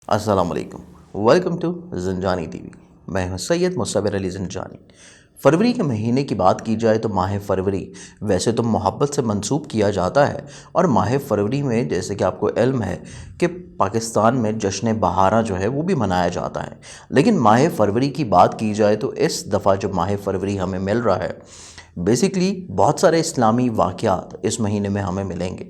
السلام علیکم، welcome to زنجانی T V. میں ہوں سید مصور علی زنجانی۔ فروری کے مہینے کی بات کی جائے تو ماہ فروری ویسے تو محبت سے منسوب کیا جاتا ہے، اور ماہ فروری میں جیسے کہ آپ کو علم ہے کہ پاکستان میں جشن بہارا جو ہے وہ بھی منایا جاتا ہے۔ لیکن ماہ فروری کی بات کی جائے تو اس دفعہ جو ماہ فروری ہمیں مل رہا ہے، بیسیکلی بہت سارے اسلامی واقعات اس مہینے میں ہمیں ملیں گے،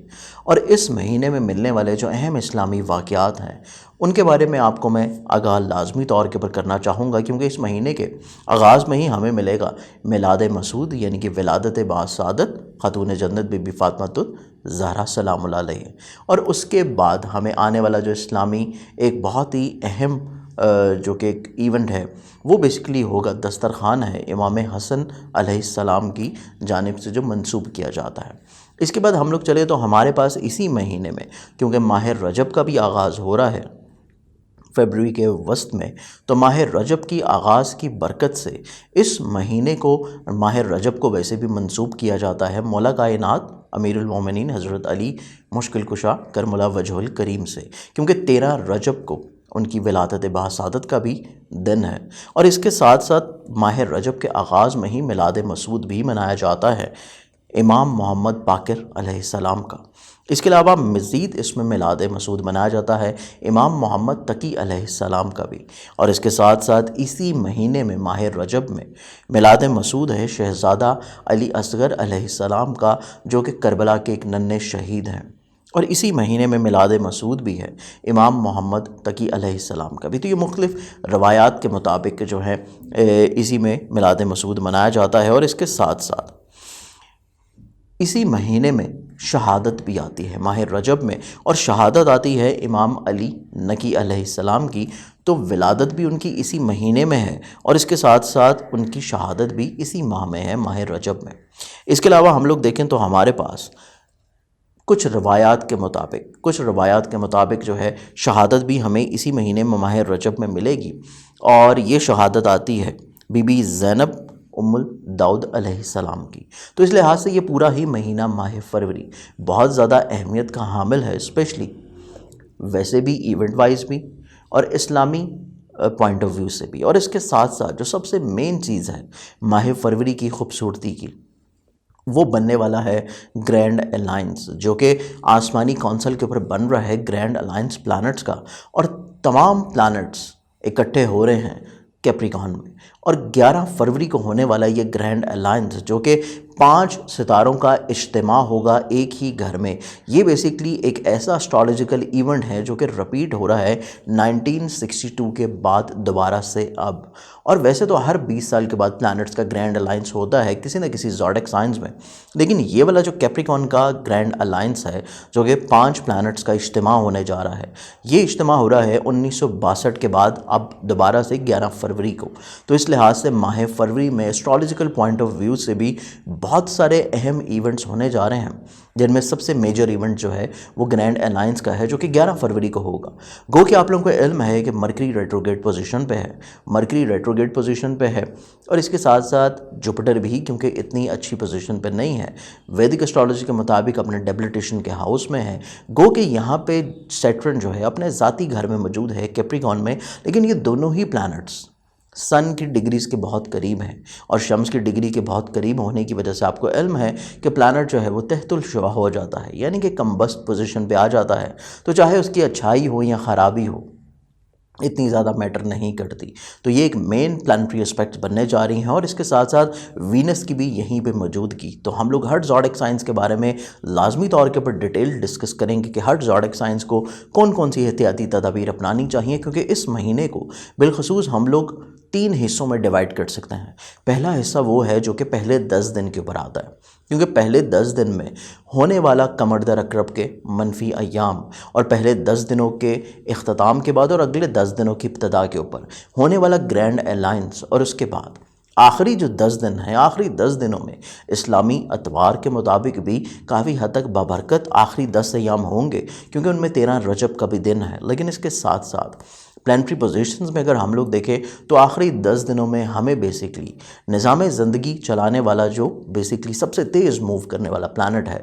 اور اس مہینے میں ملنے والے جو اہم اسلامی واقعات ہیں ان کے بارے میں آپ کو میں آگاہ لازمی طور کے پر کرنا چاہوں گا، کیونکہ اس مہینے کے آغاز میں ہی ہمیں ملے گا میلاد مسعود، یعنی کہ ولادت باسعادت خاتون جنت بی بی فاطمۃ الزہرا سلام اللہ علیہ، اور اس کے بعد ہمیں آنے والا جو اسلامی ایک بہت ہی اہم جو کہ ایک ایونٹ ہے وہ بیسیکلی ہوگا، دسترخوان ہے امام حسن علیہ السلام کی جانب سے جو منسوب کیا جاتا ہے۔ اس کے بعد ہم لوگ چلے تو ہمارے پاس اسی مہینے میں، کیونکہ ماہ رجب کا بھی آغاز ہو رہا ہے فیبروری کے وسط میں، تو ماہ رجب کی آغاز کی برکت سے اس مہینے کو، ماہ رجب کو ویسے بھی منسوب کیا جاتا ہے مولا کائنات امیر المومنین حضرت علی مشکل کشا کرم اللہ وجہ الکریم سے، کیونکہ 13 رجب کو ان کی ولادت باسعادت کا بھی دن ہے، اور اس کے ساتھ ساتھ ماہ رجب کے آغاز میں ہی میلاد مسعود بھی منایا جاتا ہے امام محمد باقر علیہ السلام کا۔ اس کے علاوہ مزید اس میں میلاد مسعود منایا جاتا ہے امام محمد تقی علیہ السلام کا بھی، اور اس کے ساتھ ساتھ اسی مہینے میں ماہ رجب میں میلاد مسعود ہے شہزادہ علی اصغر علیہ السلام کا، جو کہ کربلا کے ایک ننھے شہید ہیں، اور اسی مہینے میں میلاد مسعود بھی ہے امام محمد تقی علیہ السلام کا بھی۔ تو یہ مختلف روایات کے مطابق جو ہے اسی میں میلاد مسعود منایا جاتا ہے، اور اس کے ساتھ ساتھ اسی مہینے میں شہادت بھی آتی ہے ماہ رجب میں، اور شہادت آتی ہے امام علی نقی علیہ السلام کی، تو ولادت بھی ان کی اسی مہینے میں ہے، اور اس کے ساتھ ساتھ ان کی شہادت بھی اسی ماہ میں ہے ماہ رجب میں۔ اس کے علاوہ ہم لوگ دیکھیں تو ہمارے پاس کچھ روایات کے مطابق جو ہے شہادت بھی ہمیں اسی مہینے میں ماہ رجب میں ملے گی، اور یہ شہادت آتی ہے بی بی زینب ام داؤد علیہ السلام کی۔ تو اس لحاظ سے یہ پورا ہی مہینہ ماہ فروری بہت زیادہ اہمیت کا حامل ہے، اسپیشلی ویسے بھی ایونٹ وائز بھی اور اسلامی پوائنٹ آف ویو سے بھی، اور اس کے ساتھ ساتھ جو سب سے مین چیز ہے ماہ فروری کی خوبصورتی کی، وہ بننے والا ہے گرینڈ الائنس، جو کہ آسمانی کونسل کے اوپر بن رہا ہے گرینڈ الائنس پلانٹس کا، اور تمام پلانٹس اکٹھے ہو رہے ہیں کیپریکان میں، اور 11 فروری کو ہونے والا یہ گرینڈ الائنس جو کہ 5 ستاروں کا اجتماع ہوگا ایک ہی گھر میں، یہ بیسیکلی ایک ایسا اسٹرالوجیکل ایونٹ ہے جو کہ رپیٹ ہو رہا ہے 1962 کے بعد دوبارہ سے اب، اور ویسے تو ہر 20 سال کے بعد پلانٹس کا گرینڈ الائنس ہوتا ہے کسی نہ کسی زوڈک سائنس میں، لیکن یہ والا جو کیپریکان کا گرینڈ الائنس ہے جو کہ 5 پلانٹس کا اجتماع ہونے جا رہا ہے، یہ اجتماع ہو رہا ہے 1962 کے بعد اب دوبارہ سے 11 فروری کو۔ تو اس لحاظ سے ماہ فروری میں اسٹرالوجیکل پوائنٹ آف ویو سے بھی بہت سارے اہم ایونٹس ہونے جا رہے ہیں، جن میں سب سے میجر ایونٹ جو ہے وہ گرینڈ الائنس کا ہے، جو کہ 11 فروری کو ہوگا۔ گو کہ آپ لوگوں کو علم ہے کہ مرکری ریٹروگریڈ پوزیشن پہ ہے، اور اس کے ساتھ ساتھ جوپیٹر بھی، کیونکہ اتنی اچھی پوزیشن پہ نہیں ہے، ویدک اسٹرالوجی کے مطابق اپنے ڈیبلیٹیشن کے ہاؤس میں ہے۔ گو کہ یہاں پہ سیٹرن جو ہے اپنے ذاتی گھر میں موجود ہے کیپریکان میں، لیکن یہ دونوں ہی پلانٹس سن کی ڈگریز کے بہت قریب ہیں، اور شمس کی ڈگری کے بہت قریب ہونے کی وجہ سے آپ کو علم ہے کہ پلانٹ جو ہے وہ تحت الشعاع ہو جاتا ہے، یعنی کہ کمبسٹ پوزیشن پہ آ جاتا ہے، تو چاہے اس کی اچھائی ہو یا خرابی ہو اتنی زیادہ میٹر نہیں کرتی۔ تو یہ ایک مین پلانٹری اسپیکٹس بننے جا رہی ہیں، اور اس کے ساتھ ساتھ وینس کی بھی یہیں پہ موجودگی۔ تو ہم لوگ ہر زوڈک سائنس کے بارے میں لازمی طور کے پر ڈیٹیل ڈسکس کریں گے کہ ہر زوڈک سائنس کو کون کون سی احتیاطی تدابیر اپنانی چاہیے، کیونکہ اس مہینے کو بالخصوص ہم لوگ 3 حصوں میں ڈیوائڈ کر سکتے ہیں۔ پہلا حصہ وہ ہے جو کہ پہلے 10 دن کے اوپر آتا ہے، کیونکہ پہلے 10 دن میں ہونے والا قمر در عقرب کے منفی ایام، اور پہلے 10 دنوں کے اختتام کے بعد اور اگلے 10 دنوں کی ابتدا کے اوپر ہونے والا گرینڈ الائنس، اور اس کے بعد آخری جو 10 دن ہیں، آخری 10 دنوں میں اسلامی اتوار کے مطابق بھی کافی حد تک بابرکت آخری 10 ایام ہوں گے، کیونکہ ان میں 13 رجب کا بھی دن ہے۔ لیکن اس کے ساتھ ساتھ پلانٹری پوزیشنز میں اگر ہم لوگ دیکھیں تو آخری 10 دنوں میں ہمیں بیسیکلی نظام زندگی چلانے والا جو بیسیکلی سب سے تیز موو کرنے والا پلانٹ ہے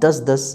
10-10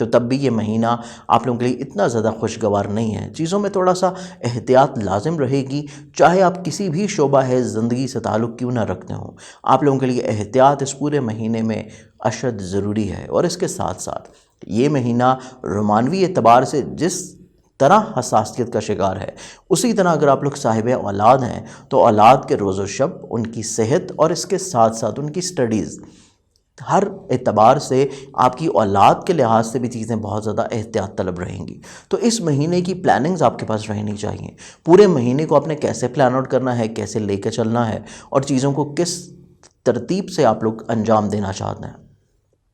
تو تب بھی یہ مہینہ آپ لوگوں کے لیے اتنا زیادہ خوشگوار نہیں ہے. چیزوں میں تھوڑا سا احتیاط لازم رہے گی، چاہے آپ کسی بھی شعبہ ہے زندگی سے تعلق کیوں نہ رکھتے ہوں. آپ لوگوں کے لیے احتیاط اس پورے مہینے میں اشد ضروری ہے. اور اس کے ساتھ ساتھ یہ مہینہ رومانوی اعتبار سے جس طرح حساسیت کا شکار ہے، اسی طرح اگر آپ لوگ صاحب اولاد ہیں تو اولاد کے روز و شب، ان کی صحت اور اس کے ساتھ ساتھ ان کی سٹڈیز، ہر اعتبار سے آپ کی اولاد کے لحاظ سے بھی چیزیں بہت زیادہ احتیاط طلب رہیں گی. تو اس مہینے کی پلاننگز آپ کے پاس رہنی چاہیے. پورے مہینے کو آپ نے کیسے پلان آؤٹ کرنا ہے، کیسے لے کے چلنا ہے، اور چیزوں کو کس ترتیب سے آپ لوگ انجام دینا چاہتے ہیں.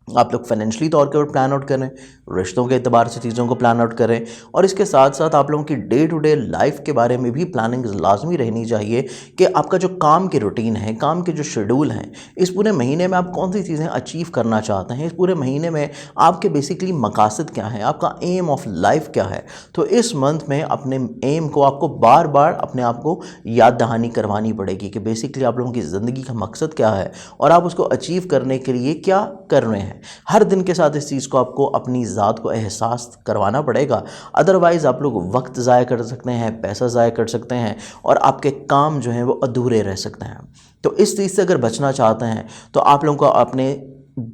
آپ لوگ فائنینشلی طور کے اوپر پلان آؤٹ کریں، رشتوں کے اعتبار سے چیزوں کو پلان آؤٹ کریں، اور اس کے ساتھ ساتھ آپ لوگوں کی ڈے ٹو ڈے لائف کے بارے میں بھی پلاننگ لازمی رہنی چاہیے کہ آپ کا جو کام کی روٹین ہے، کام کے جو شیڈول ہیں، اس پورے مہینے میں آپ کون سی چیزیں اچیو کرنا چاہتے ہیں، اس پورے مہینے میں آپ کے بیسیکلی مقاصد کیا ہیں، آپ کا ایم آف لائف کیا ہے. تو اس منتھ میں اپنے ایم کو آپ کو بار بار اپنے آپ کو یاد دہانی کروانی پڑے گی کہ بیسیکلی آپ لوگوں کی زندگی کا مقصد کیا ہے اور آپ اس کو اچیو کرنے کے لیے کیا کر رہے ہیں. ہر دن کے ساتھ اس چیز کو آپ کو اپنی ذات کو احساس کروانا پڑے گا، ادروائز آپ لوگ وقت ضائع کر سکتے ہیں، پیسہ ضائع کر سکتے ہیں، اور آپ کے کام جو ہیں وہ ادھورے رہ سکتے ہیں. تو اس چیز سے اگر بچنا چاہتے ہیں تو آپ لوگوں کو اپنے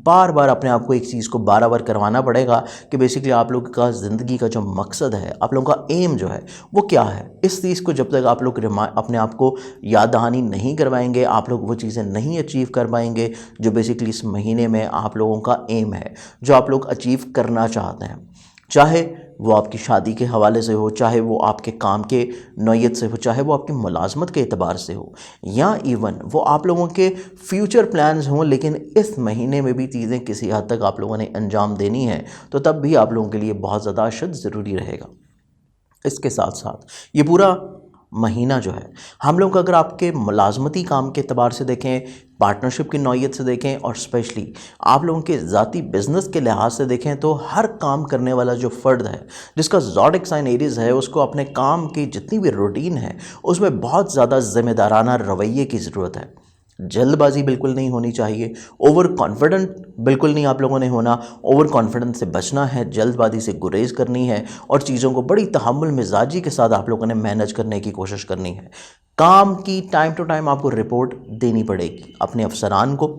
بار بار اپنے آپ کو ایک چیز کو بار بار کروانا پڑے گا کہ بیسیکلی آپ لوگ کا زندگی کا جو مقصد ہے، آپ لوگوں کا ایم جو ہے وہ کیا ہے. اس چیز کو جب تک آپ لوگ اپنے آپ کو یاد دہانی نہیں کروائیں گے، آپ لوگ وہ چیزیں نہیں اچیو کر پائیں گے جو بیسیکلی اس مہینے میں آپ لوگوں کا ایم ہے، جو آپ لوگ اچیو کرنا چاہتے ہیں. چاہے وہ آپ کی شادی کے حوالے سے ہو، چاہے وہ آپ کے کام کے نوعیت سے ہو، چاہے وہ آپ کی ملازمت کے اعتبار سے ہو، یا ایون وہ آپ لوگوں کے فیوچر پلانز ہوں، لیکن اس مہینے میں بھی چیزیں کسی حد تک آپ لوگوں نے انجام دینی ہے، تو تب بھی آپ لوگوں کے لیے بہت زیادہ اشد ضروری رہے گا. اس کے ساتھ ساتھ یہ پورا مہینہ جو ہے ہم لوگ اگر آپ کے ملازمتی کام کے اعتبار سے دیکھیں، پارٹنرشپ کی نوعیت سے دیکھیں، اور اسپیشلی آپ لوگوں کے ذاتی بزنس کے لحاظ سے دیکھیں، تو ہر کام کرنے والا جو فرد ہے جس کا زوڈک سائن ایریز ہے، اس کو اپنے کام کی جتنی بھی روٹین ہے اس میں بہت زیادہ ذمہ دارانہ رویے کی ضرورت ہے. جلد بازی بالکل نہیں ہونی چاہیے، اوور کانفیڈنٹ بالکل نہیں آپ لوگوں نے ہونا. اوور کانفیڈنس سے بچنا ہے، جلد بازی سے گریز کرنی ہے، اور چیزوں کو بڑی تحمل مزاجی کے ساتھ آپ لوگوں نے مینج کرنے کی کوشش کرنی ہے. کام کی ٹائم ٹو ٹائم آپ کو رپورٹ دینی پڑے گی اپنے افسران کو،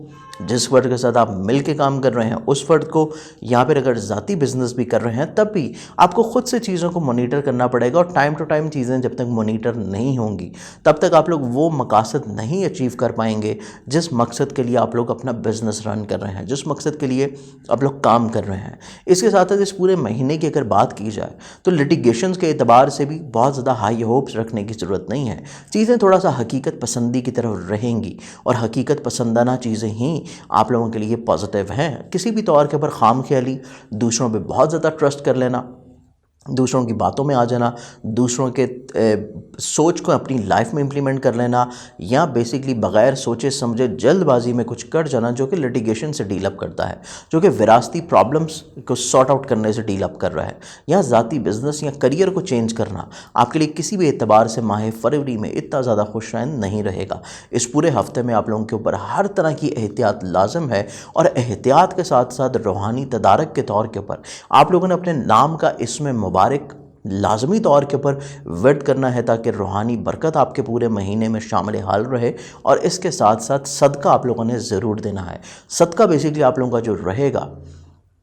جس فرد کے ساتھ آپ مل کے کام کر رہے ہیں اس فرد کو، یا پھر اگر ذاتی بزنس بھی کر رہے ہیں تب بھی آپ کو خود سے چیزوں کو مانیٹر کرنا پڑے گا. اور ٹائم ٹو ٹائم چیزیں جب تک مانیٹر نہیں ہوں گی تب تک آپ لوگ وہ مقاصد نہیں اچیو کر پائیں گے جس مقصد کے لیے آپ لوگ اپنا بزنس رن کر رہے ہیں، جس مقصد کے لیے آپ لوگ کام کر رہے ہیں. اس کے ساتھ اس پورے مہینے کی اگر بات کی جائے تو لٹیگیشنز کے اعتبار سے بھی بہت زیادہ ہائی ہوپس رکھنے کی ضرورت نہیں ہے. چیزیں تھوڑا سا حقیقت پسندی کی طرف رہیں گی، اور حقیقت پسندانہ چیزیں ہی آپ لوگوں کے لیے پازیٹیو ہیں. کسی بھی طور کے اوپر خام خیالی، دوسروں پہ بہت زیادہ ٹرسٹ کر لینا، دوسروں کی باتوں میں آ جانا، دوسروں کے سوچ کو اپنی لائف میں امپلیمنٹ کر لینا، یا بیسیکلی بغیر سوچے سمجھے جلد بازی میں کچھ کر جانا، جو کہ لٹیگیشن سے ڈیل اپ کرتا ہے، جو کہ وراثتی پرابلمس کو سارٹ آؤٹ کرنے سے ڈیل اپ کر رہا ہے، یا ذاتی بزنس یا کریئر کو چینج کرنا آپ کے لیے کسی بھی اعتبار سے ماہ فروری میں اتنا زیادہ خوش رہن نہیں رہے گا. اس پورے ہفتے میں آپ لوگوں کے اوپر ہر طرح کی احتیاط لازم ہے، اور احتیاط کے ساتھ ساتھ روحانی تدارک کے طور کے اوپر آپ لوگوں نے اپنے نام کا اسم مبارک لازمی طور کے اوپر ورد کرنا ہے، تاکہ روحانی برکت آپ کے پورے مہینے میں شامل حال رہے. اور اس کے ساتھ ساتھ صدقہ آپ لوگوں نے ضرور دینا ہے. صدقہ بیسیکلی آپ لوگوں کا جو رہے گا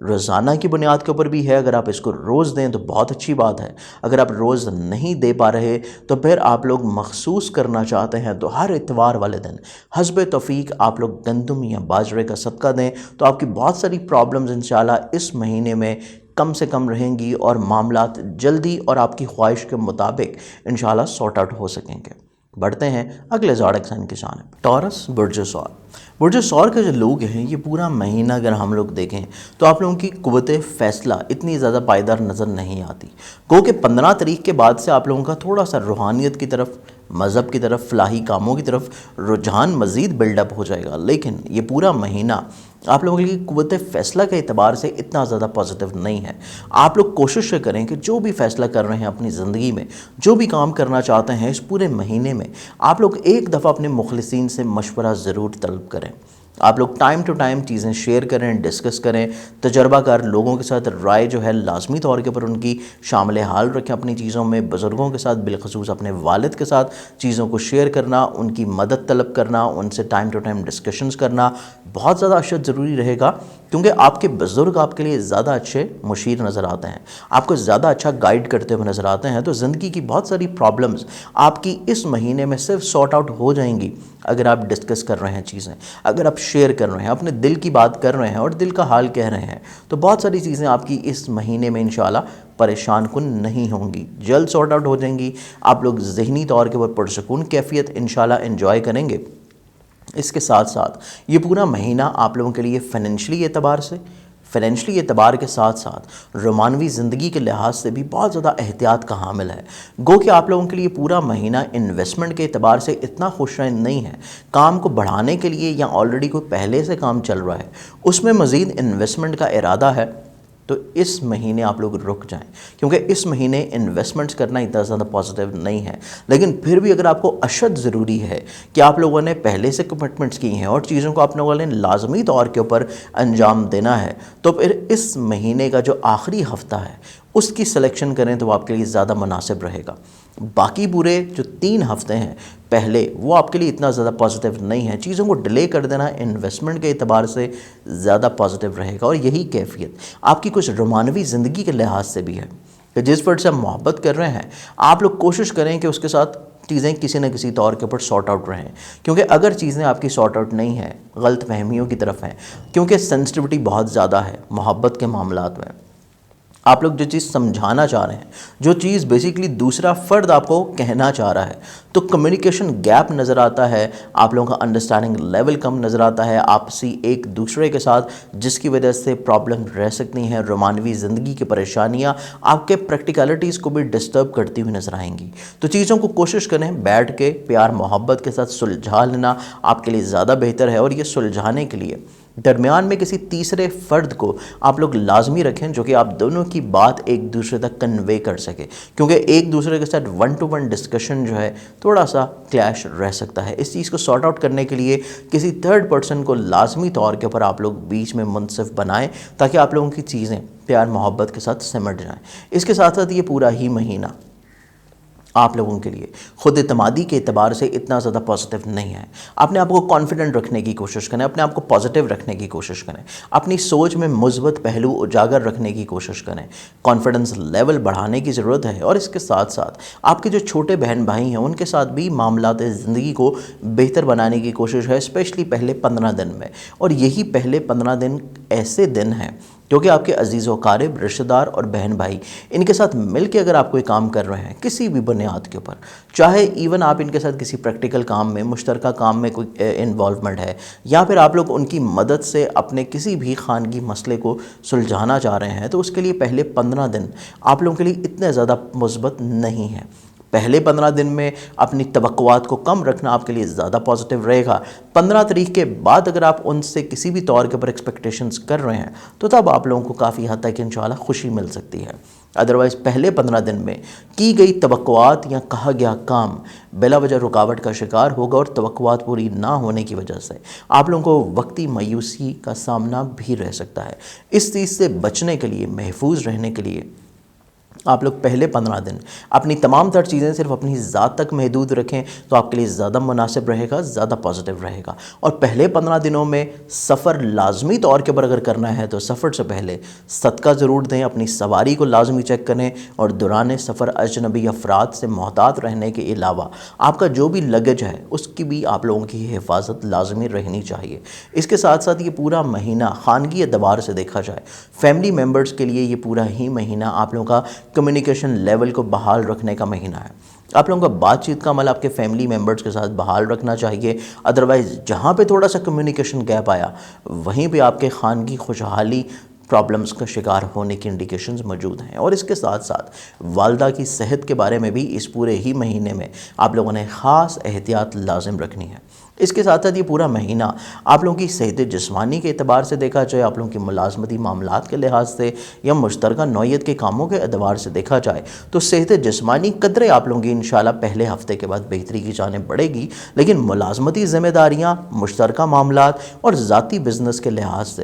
روزانہ کی بنیاد کے اوپر بھی ہے. اگر آپ اس کو روز دیں تو بہت اچھی بات ہے، اگر آپ روز نہیں دے پا رہے تو پھر آپ لوگ مخصوص کرنا چاہتے ہیں تو ہر اتوار والے دن حسب توفیق آپ لوگ گندم یا باجرے کا صدقہ دیں، تو آپ کی بہت ساری پرابلمز انشاءاللہ اس مہینے میں کم سے کم رہیں گی، اور معاملات جلدی اور آپ کی خواہش کے مطابق انشاءاللہ سارٹ آؤٹ ہو سکیں گے. بڑھتے ہیں اگلے زوڈک سائن کی جانب. ٹورس برج ثور. برج ثور کے جو لوگ ہیں یہ پورا مہینہ اگر ہم لوگ دیکھیں تو آپ لوگوں کی قوت فیصلہ اتنی زیادہ پائیدار نظر نہیں آتی. گو کہ 15 تاریخ کے بعد سے آپ لوگوں کا تھوڑا سا روحانیت کی طرف، مذہب کی طرف، فلاحی کاموں کی طرف رجحان مزید بلڈ اپ ہو جائے گا. لیکن یہ پورا مہینہ آپ لوگوں کے لیے قوت فیصلہ کے اعتبار سے اتنا زیادہ پازیٹیو نہیں ہے. آپ لوگ کوشش کریں کہ جو بھی فیصلہ کر رہے ہیں اپنی زندگی میں، جو بھی کام کرنا چاہتے ہیں اس پورے مہینے میں، آپ لوگ ایک دفعہ اپنے مخلصین سے مشورہ ضرور طلب کریں. آپ لوگ ٹائم ٹو ٹائم چیزیں شیئر کریں، ڈسکس کریں، تجربہ کار لوگوں کے ساتھ رائے جو ہے لازمی طور کے پر ان کی شامل حال رکھیں اپنی چیزوں میں، بزرگوں کے ساتھ بالخصوص اپنے والد کے ساتھ چیزوں کو شیئر کرنا، ان کی مدد طلب کرنا، ان سے ٹائم ٹو ٹائم ڈسکشنز کرنا بہت زیادہ اشد ضروری رہے گا، کیونکہ آپ کے بزرگ آپ کے لیے زیادہ اچھے مشیر نظر آتے ہیں، آپ کو زیادہ اچھا گائیڈ کرتے ہوئے نظر آتے ہیں، تو زندگی کی بہت ساری پرابلمز آپ کی اس مہینے میں صرف سارٹ آؤٹ ہو جائیں گی اگر آپ ڈسکس کر رہے ہیں چیزیں، اگر آپ شیئر کر رہے ہیں، اپنے دل کی بات کر رہے ہیں اور دل کا حال کہہ رہے ہیں، تو بہت ساری چیزیں آپ کی اس مہینے میں انشاءاللہ پریشان کن نہیں ہوں گی، جلد سارٹ آؤٹ ہو جائیں گی، آپ لوگ ذہنی طور کے اوپر پرسکون کیفیت انشاءاللہ انجوائے کریں گے۔ اس کے ساتھ ساتھ یہ پورا مہینہ آپ لوگوں کے لیے فائنینشلی اعتبار کے ساتھ ساتھ رومانوی زندگی کے لحاظ سے بھی بہت زیادہ احتیاط کا حامل ہے، گو کہ آپ لوگوں کے لیے پورا مہینہ انویسٹمنٹ کے اعتبار سے اتنا خوشائند نہیں ہے، کام کو بڑھانے کے لیے یا آلریڈی کوئی پہلے سے کام چل رہا ہے اس میں مزید انویسٹمنٹ کا ارادہ ہے، تو اس مہینے آپ لوگ رک جائیں، کیونکہ اس مہینے انویسٹمنٹس کرنا اتنا زیادہ پازیٹیو نہیں ہے، لیکن پھر بھی اگر آپ کو اشد ضروری ہے کہ آپ لوگوں نے پہلے سے کمٹمنٹس کی ہیں اور چیزوں کو آپ لوگوں نے لازمی طور کے اوپر انجام دینا ہے، تو پھر اس مہینے کا جو آخری ہفتہ ہے اس کی سلیکشن کریں تو وہ آپ کے لیے زیادہ مناسب رہے گا۔ باقی پورے جو 3 ہفتے ہیں پہلے وہ آپ کے لیے اتنا زیادہ پازیٹیو نہیں ہے، چیزوں کو ڈیلے کر دینا انویسٹمنٹ کے اعتبار سے زیادہ پازیٹیو رہے گا، اور یہی کیفیت آپ کی کچھ رومانوی زندگی کے لحاظ سے بھی ہے کہ جس فرد سے آپ محبت کر رہے ہیں آپ لوگ کوشش کریں کہ اس کے ساتھ چیزیں کسی نہ کسی طور کے اوپر سارٹ آؤٹ رہیں، کیونکہ اگر چیزیں آپ کی سارٹ آؤٹ نہیں ہیں، غلط فہمیوں کی طرف ہیں، کیونکہ سینسٹیوٹی بہت زیادہ ہے محبت کے معاملات میں، آپ لوگ جو چیز سمجھانا چاہ رہے ہیں، جو چیز بیسیکلی دوسرا فرد آپ کو کہنا چاہ رہا ہے، تو کمیونیکیشن گیپ نظر آتا ہے، آپ لوگوں کا انڈرسٹینڈنگ لیول کم نظر آتا ہے آپسی ایک دوسرے کے ساتھ، جس کی وجہ سے پرابلم رہ سکتی ہیں، رومانوی زندگی کی پریشانیاں آپ کے پریکٹیکلٹیز کو بھی ڈسٹرب کرتی ہوئی نظر آئیں گی، تو چیزوں کو کوشش کریں بیٹھ کے پیار محبت کے ساتھ سلجھا لینا آپ کے لیے زیادہ بہتر ہے، اور یہ سلجھانے کے لیے درمیان میں کسی تیسرے فرد کو آپ لوگ لازمی رکھیں جو کہ آپ دونوں کی بات ایک دوسرے تک کنوے کر سکے، کیونکہ ایک دوسرے کے ساتھ 1 to 1 ڈسکشن جو ہے تھوڑا سا کلیش رہ سکتا ہے، اس چیز کو سارٹ آؤٹ کرنے کے لیے کسی تھرڈ پرسن کو لازمی طور کے اوپر آپ لوگ بیچ میں منصف بنائیں تاکہ آپ لوگوں کی چیزیں پیار محبت کے ساتھ سمٹ جائیں۔ اس کے ساتھ ساتھ یہ پورا ہی مہینہ آپ لوگوں کے لیے خود اعتمادی کے اعتبار سے اتنا زیادہ پازیٹیو نہیں ہے، اپنے آپ کو کانفیڈنٹ رکھنے کی کوشش کریں، اپنے آپ کو پازیٹیو رکھنے کی کوشش کریں، اپنی سوچ میں مثبت پہلو اجاگر رکھنے کی کوشش کریں، کانفیڈنس لیول بڑھانے کی ضرورت ہے، اور اس کے ساتھ ساتھ آپ کے جو چھوٹے بہن بھائی ہیں ان کے ساتھ بھی معاملات زندگی کو بہتر بنانے کی کوشش ہے، اسپیشلی پہلے 15 دن میں، اور یہی پہلے 15 دن ایسے دن ہیں کیونکہ آپ کے عزیز و اقارب، رشتہ دار اور بہن بھائی ان کے ساتھ مل کے اگر آپ کوئی کام کر رہے ہیں کسی بھی بنیاد کے اوپر، چاہے ایون آپ ان کے ساتھ کسی پریکٹیکل کام میں، مشترکہ کام میں کوئی انوالومنٹ ہے، یا پھر آپ لوگ ان کی مدد سے اپنے کسی بھی خانگی مسئلے کو سلجھانا چاہ رہے ہیں، تو اس کے لیے پہلے 15 دن آپ لوگوں کے لیے اتنے زیادہ مثبت نہیں ہیں۔ پہلے 15 دن میں اپنی توقعات کو کم رکھنا آپ کے لیے زیادہ پازیٹیو رہے گا۔ 15 تاریخ کے بعد اگر آپ ان سے کسی بھی طور کے اوپر ایکسپیکٹیشنز کر رہے ہیں تو تب آپ لوگوں کو کافی حد تک انشاءاللہ خوشی مل سکتی ہے، ادروائز پہلے 15 دن میں کی گئی توقعات یا کہا گیا کام بلا وجہ رکاوٹ کا شکار ہوگا، اور توقعات پوری نہ ہونے کی وجہ سے آپ لوگوں کو وقتی مایوسی کا سامنا بھی رہ سکتا ہے۔ اس چیز سے بچنے کے لیے، محفوظ رہنے کے لیے آپ لوگ پہلے 15 دن اپنی تمام تر چیزیں صرف اپنی ذات تک محدود رکھیں تو آپ کے لیے زیادہ مناسب رہے گا، زیادہ پازیٹیو رہے گا، اور پہلے 15 دنوں میں سفر لازمی طور کے پر اگر کرنا ہے تو سفر سے پہلے صدقہ ضرور دیں، اپنی سواری کو لازمی چیک کریں، اور دوران سفر اجنبی افراد سے محتاط رہنے کے علاوہ آپ کا جو بھی لگیج ہے اس کی بھی آپ لوگوں کی حفاظت لازمی رہنی چاہیے۔ اس کے ساتھ ساتھ یہ پورا مہینہ خانگی اعتبار سے دیکھا جائے فیملی ممبرز کے لیے یہ پورا ہی مہینہ آپ لوگوں کا کمیونیکیشن لیول کو بحال رکھنے کا مہینہ ہے، آپ لوگوں کا بات چیت کا عمل آپ کے فیملی ممبرز کے ساتھ بحال رکھنا چاہیے، ادروائز جہاں پہ تھوڑا سا کمیونیکیشن گیپ آیا وہیں پہ آپ کے خانگی خوشحالی پرابلمز کا شکار ہونے کی انڈیکیشنز موجود ہیں، اور اس کے ساتھ ساتھ والدہ کی صحت کے بارے میں بھی اس پورے ہی مہینے میں آپ لوگوں نے خاص احتیاط لازم رکھنی ہے۔ اس کے ساتھ ساتھ یہ پورا مہینہ آپ لوگوں کی صحت جسمانی کے اعتبار سے دیکھا جائے، آپ لوگوں کی ملازمتی معاملات کے لحاظ سے یا مشترکہ نوعیت کے کاموں کے اعتبار سے دیکھا جائے تو صحت جسمانی قدرے آپ لوگوں کی انشاءاللہ پہلے ہفتے کے بعد بہتری کی جانب بڑھے گی، لیکن ملازمتی ذمہ داریاں، مشترکہ معاملات اور ذاتی بزنس کے لحاظ سے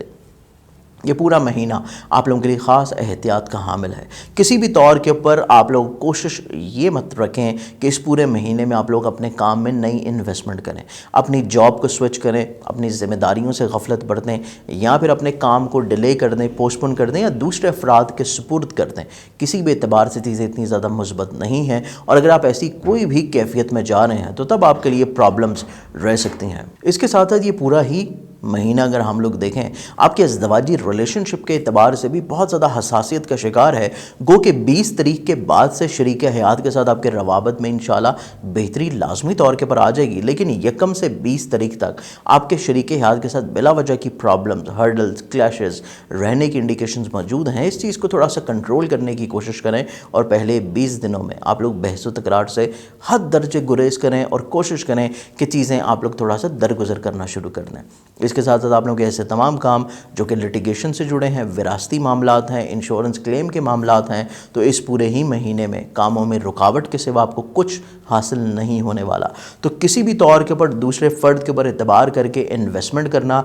یہ پورا مہینہ آپ لوگوں کے لیے خاص احتیاط کا حامل ہے۔ کسی بھی طور کے اوپر آپ لوگ کوشش یہ مت رکھیں کہ اس پورے مہینے میں آپ لوگ اپنے کام میں نئی انویسٹمنٹ کریں، اپنی جاب کو سوئچ کریں، اپنی ذمہ داریوں سے غفلت برتیں یا پھر اپنے کام کو ڈیلے کر دیں، پوسٹ پون کر دیں یا دوسرے افراد کے سپرد کر دیں۔ کسی بھی اعتبار سے چیزیں اتنی زیادہ مثبت نہیں ہیں، اور اگر آپ ایسی کوئی بھی کیفیت میں جا رہے ہیں تو تب آپ کے لیے پرابلمز رہ سکتی ہیں۔ اس کے ساتھ ساتھ یہ پورا ہی مہینہ اگر ہم لوگ دیکھیں آپ کے ازدواجی ریلیشن شپ کے اعتبار سے بھی بہت زیادہ حساسیت کا شکار ہے، گو کہ 20 تاریخ کے بعد سے شریک حیات کے ساتھ آپ کے روابط میں انشاءاللہ بہتری لازمی طور کے پر آ جائے گی، لیکن 1 سے 20 تاریخ تک آپ کے شریک حیات کے ساتھ بلا وجہ کی پرابلمز، ہرڈلز، کلیشز رہنے کی انڈیکیشنز موجود ہیں۔ اس چیز کو تھوڑا سا کنٹرول کرنے کی کوشش کریں اور پہلے 20 دنوں میں آپ لوگ بحث و تکرار سے حد درجے گریز کریں اور کوشش کریں کہ چیزیں آپ لوگ تھوڑا سا درگزر کرنا شروع کر دیں۔ اس کے ساتھ ساتھ آپ لوگوں کے ایسے تمام کام جو کہ لٹیگیشن سے جڑے ہیں، وراثتی معاملات ہیں، انشورنس کلیم کے معاملات ہیں، تو اس پورے ہی مہینے میں کاموں میں رکاوٹ کے سوا آپ کو کچھ حاصل نہیں ہونے والا۔ تو کسی بھی طور کے اوپر دوسرے فرد کے اوپر اعتبار کر کے انویسٹمنٹ کرنا